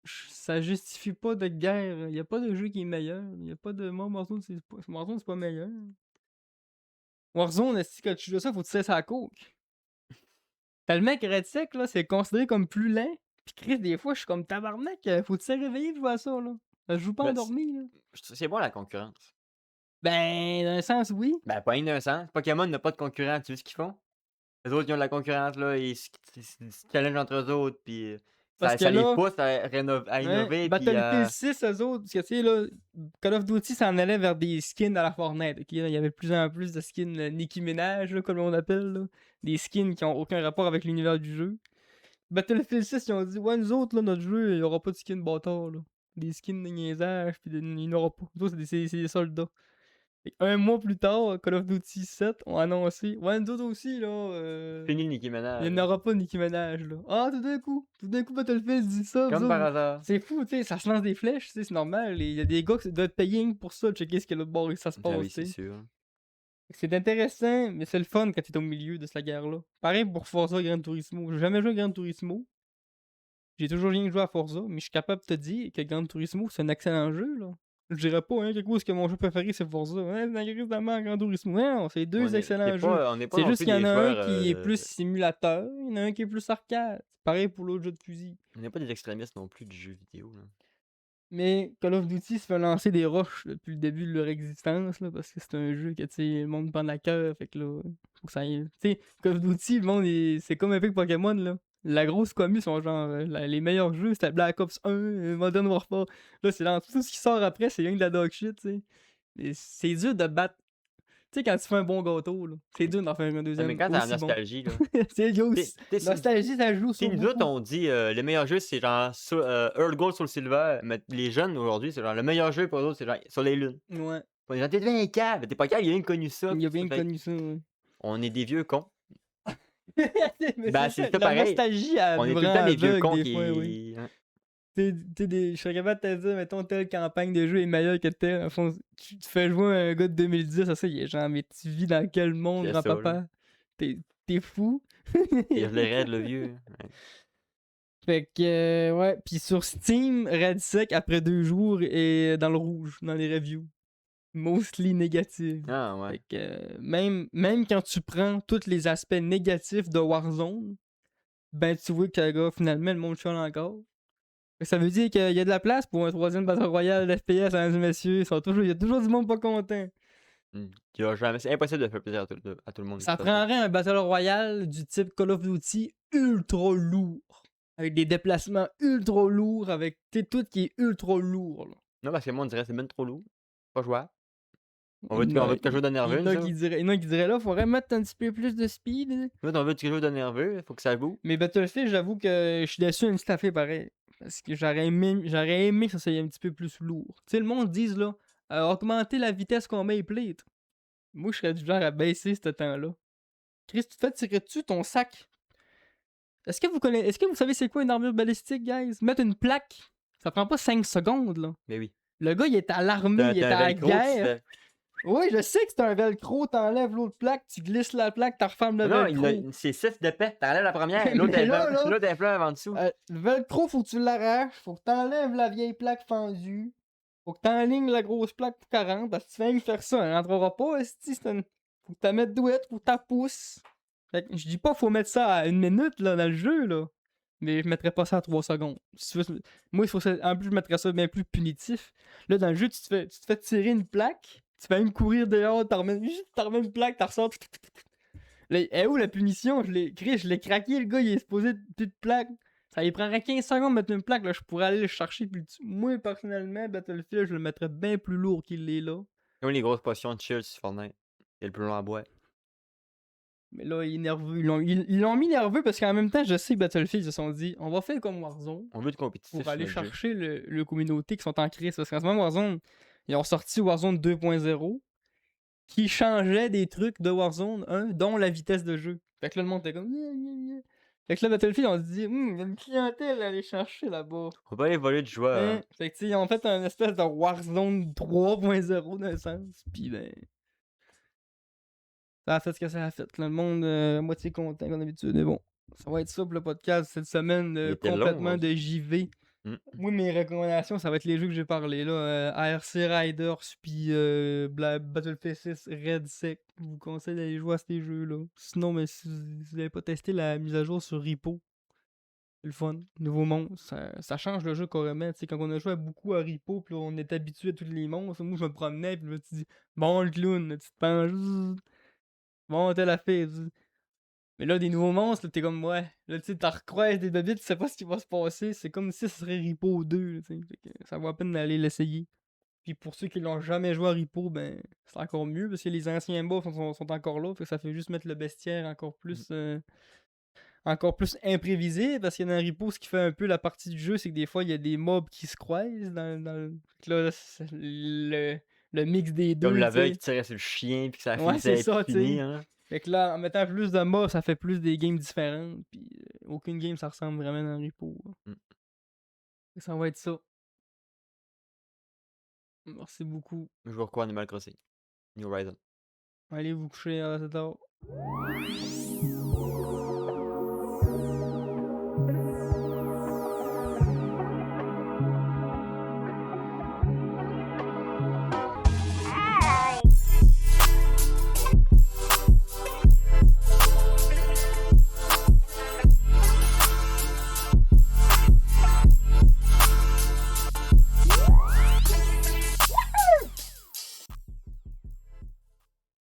S1: ça justifie pas de guerre. Y a pas de jeu qui est meilleur. Y a pas de. Moi, Warzone, c'est pas meilleur. Warzone, si quand tu joues à ça, faut que tu cesses à la coke. T'as le mec Red Sec, là, c'est considéré comme plus lent. Pis Chris, des fois, je suis comme tabarnak. Faut que tu te réveiller pour jouer à ça, là. Je joue pas
S2: Ben,
S1: endormi, là.
S2: c'est bon la concurrence.
S1: Ben, dans un sens, oui.
S2: Ben, pas innocent. Pokémon n'a pas de concurrent, tu sais ce qu'ils font? Les autres, ils ont de la concurrence, là, ils se challengent entre eux autres, puis
S1: Parce
S2: ça,
S1: que
S2: ça les
S1: là,
S2: pousse à, à
S1: ouais,
S2: innover, puis
S1: Battlefield 6, eux autres, parce que tu sais, là, Call of Duty s'en allait vers des skins à la Fortnite. Ok, là, il y avait de plus en plus de skins Nicki Minaj, là, comme on appelle, là. Des skins qui ont aucun rapport avec l'univers du jeu. Battlefield 6, ils ont dit, ouais, nous autres, là, notre jeu, il n'y aura pas de skins bâtard, là. Des skins de niaisage, puis il n'y en aura pas. Nous autres, c'est des soldats. Et un mois plus tard, Call of Duty 7 ont annoncé, ouais, nous autres aussi, là,
S2: fini Nicki
S1: il
S2: Minaj.
S1: n'y en aura pas de Nicki Minaj, là. Ah, tout d'un coup, Battlefield dit ça.
S2: Comme par hasard.
S1: C'est fou, tu sais, ça se lance des flèches, tu sais, c'est normal. Il y a des gars qui doivent être payés pour ça, checker ce qu'il y a l'autre bord et que ça se
S2: Ah
S1: passe,
S2: oui,
S1: tu
S2: c'est
S1: sais.
S2: sûr.
S1: C'est intéressant, mais c'est le fun quand t'es au milieu de cette guerre-là. Pareil pour Forza Gran Turismo. J'ai jamais joué à Gran Turismo. J'ai toujours rien joué à Forza, mais je suis capable de te dire que Gran Turismo, c'est un excellent jeu, là. Je dirais pas, hein, quelque chose que mon jeu préféré, c'est Forza. Ouais, c'est un gris de Gran Turismo. Non, c'est deux excellents jeux.
S2: On n'est pas
S1: C'est
S2: non
S1: juste
S2: plus
S1: qu'il y en
S2: des
S1: a un
S2: joueurs.
S1: qui est plus simulateur, il y en a un qui est plus arcade. C'est pareil pour l'autre jeu de fusil.
S2: On n'est pas des extrémistes non plus du jeu vidéo. Là.
S1: Mais Call of Duty se fait lancer des roches depuis le début de leur existence, là, parce que c'est un jeu que, tu sais, le monde prend la cœur, fait que là, faut que ça aille. Tu sais, Call of Duty, le monde, c'est comme un peu que Pokémon, là. La grosse commu sont genre, les meilleurs jeux, c'était Black Ops 1, Modern Warfare. Là, c'est dans tout ce qui sort après, c'est rien que de la dog shit, tu sais. Et c'est dur de battre. Tu sais, quand tu fais un bon gâteau, là, c'est dur d'en faire un
S2: Ouais, mais
S1: deuxième
S2: quand t'as la
S1: aussi bon.
S2: nostalgie, là.
S1: C'est il y a
S2: Tu sais
S1: aussi
S2: tu sais, si
S1: nostalgie, ça joue
S2: si
S1: sur
S2: nous autres,
S1: beaucoup.
S2: on dit, le meilleur jeu, c'est genre Earth Gold Soul Silver, mais les jeunes aujourd'hui, c'est genre le meilleur jeu pour eux autres, c'est genre sur les lunes.
S1: Ouais,
S2: On est genre: «Tu es bien cave, tu pas cave, il a rien connu ça»,
S1: il
S2: pis
S1: a
S2: tout ça,
S1: bien
S2: fait
S1: connu ça, ouais.
S2: on est des vieux cons.
S1: Mais
S2: Ben,
S1: c'est
S2: c'est
S1: ça,
S2: ça
S1: la
S2: pareil.
S1: nostalgie, elle
S2: On
S1: nous
S2: est tout le
S1: rend
S2: temps des vieux
S1: aveugles
S2: cons
S1: des fois, oui.
S2: qui ouais.
S1: Tu sais je serais capable de te dire, mettons, telle campagne de jeu est meilleure que telle. À fond, tu fais jouer un gars de 2010, ça, il est genre, mais tu vis dans quel monde,
S2: C'est ça, là.
S1: grand-papa? T'es fou?
S2: Et je les raide, le vieux. Ouais.
S1: Fait que, ouais. Puis sur Steam, Red Sec, après 2 jours, est dans le rouge, dans les reviews. Mostly négative.
S2: Ah ouais.
S1: Fait que, même quand tu prends tous les aspects négatifs de Warzone, ben tu vois que, gars, finalement, le monde chiale encore. Fait que ça veut dire qu'il y a de la place pour un troisième Battle Royale d'FPS, hein, messieurs. Il y a toujours du monde pas content.
S2: Mmh. Il y a jamais c'est impossible de faire plaisir à tout le monde de
S1: Ça
S2: toute façon.
S1: prendrait un Battle Royale du type Call of Duty ultra lourd. Avec des déplacements ultra lourds, avec tout qui est ultra lourd. Là.
S2: Non, parce que moi, on dirait: «C'est ben trop lourd, pas jouable».
S1: Il y en
S2: On
S1: a,
S2: veut quelque chose de
S1: il y
S2: nerveux,
S1: en
S2: nous
S1: a
S2: autres.
S1: qui diraient là, faudrait mettre un petit peu plus de speed. Là.
S2: Nous autres, on veut quelque chose de nerveux, faut que ça bouge.
S1: Mais Battlefield, j'avoue que je suis déçu un petit affaire pareil. Parce que j'aurais aimé que ça soit un petit peu plus lourd. Tu sais, le monde dit là, augmenter la vitesse qu'on met play. Moi, je serais du genre à baisser ce temps-là. Chris, tu te fais tirer dessus ton sac. Est-ce que vous savez c'est quoi une armure balistique, guys? Mettre une plaque, ça prend pas 5 secondes, là.
S2: Mais oui.
S1: Le gars, il est à l'armée, il est
S2: Tu
S1: à
S2: un
S1: la
S2: velcro, tu
S1: guerre.
S2: fais
S1: Oui, je sais que c'est un velcro, t'enlèves l'autre plaque, tu glisses la plaque, t'en refermes le
S2: non,
S1: velcro.
S2: c'est 6 de paix. Tu enlèves la première, l'autre
S1: Mais
S2: elle
S1: là, là,
S2: l'autre elle fleuve en dessous.
S1: le velcro, faut que tu l'arraches, faut que t'enlèves la vieille plaque fendue, faut que t'enlignes la grosse plaque pour 40, parce que tu fais rien que faire ça, elle rentrera pas, esti, faut que t'as mettes douette, faut que t'as pousses. Fait que je dis pas faut mettre ça à 1 minute là, dans le jeu, là. Mais je mettrais pas ça à 3 secondes. Si tu veux- Moi, en plus, je mettrais ça bien plus punitif. Là, dans le jeu, tu te fais tirer une plaque, tu fais même courir dehors, t'en remets une plaque, t'en ressors. Là, est où la punition? Je l'ai craqué, le gars, il est supposé plus de plaque. Ça lui prendrait 15 secondes de mettre une plaque, là, je pourrais aller le chercher plus dessus. Moi, personnellement, Battlefield, je le mettrais bien plus lourd qu'il l'est là.
S2: Comme les grosses potions de chill sur Fortnite. C'est le plus long à boire.
S1: Mais là, il est nerveux. Ils l'ont mis nerveux parce qu'en même temps, je sais que Battlefield, ils se sont dit, on va faire comme Warzone
S2: On veut du compétitif
S1: pour
S2: sur
S1: aller
S2: notre jeu.
S1: chercher le communauté qui sont en crise. Parce qu'en ce moment, Warzone, ils ont sorti Warzone 2.0 qui changeait des trucs de Warzone 1, dont la vitesse de jeu. Fait que là, le monde était comme, gna, gna, gna. Fait que là, Battlefield, on se dit, il y a une clientèle à aller chercher là-bas.
S2: On peut aller voler du joueur, hein.
S1: Fait que, tu sais, ils ont fait un espèce de Warzone 3.0 d'un sens. Pis, ben, ça a fait ce que ça a fait. Là, le monde, à moitié content, comme d'habitude. Mais bon, ça va être ça pour le podcast cette semaine,
S2: Il était long
S1: complètement de
S2: aujourd'hui.
S1: JV.
S2: Mmh.
S1: Moi, mes recommandations, ça va être les jeux que j'ai parlé, là. ARC Riders, puis Battlefield 6, Red Sec. Je vous conseille d'aller jouer à ces jeux-là. Sinon, mais si vous n'avez pas testé la mise à jour sur Repo, c'est le fun. Nouveau monstre, ça change le jeu carrément. Tu sais, quand on a joué beaucoup à Repo, puis là, on est habitué à tous les monstres. Moi, je me promenais, puis là, tu dis, bon, le clown, là, tu te penches, bon, telle affaire. Mais là, des nouveaux monstres, là, t'es comme, ouais. Là, tu sais, t'en recroises des babites, tu sais pas ce qui va se passer. C'est comme si ce serait Repo 2, là, tu sais. Fait que ça vaut la peine d'aller l'essayer. Puis pour ceux qui l'ont jamais joué à Repo, ben, c'est encore mieux parce que les anciens buffs sont encore là. Fait que ça fait juste mettre le bestiaire encore plus imprévisible. Parce que dans Repo, ce qui fait un peu la partie du jeu, c'est que des fois, il y a des mobs qui se croisent Fait que là, c'est le mix des
S2: Comme
S1: deux, tu
S2: l'aveugle
S1: sais.
S2: qui tirait sur le chien puis que ça
S1: Ouais,
S2: finissait
S1: c'est
S2: à
S1: ça, tu sais.
S2: fini, hein.
S1: Fait que là, en mettant plus de mobs, ça fait plus des games différentes. Puis aucune game, ça ressemble vraiment dans Repo. Là.
S2: Mmh.
S1: Fait que ça va être ça. Merci beaucoup.
S2: Je vais quoi Animal Crossing. New Horizon.
S1: Allez vous coucher à cette heure.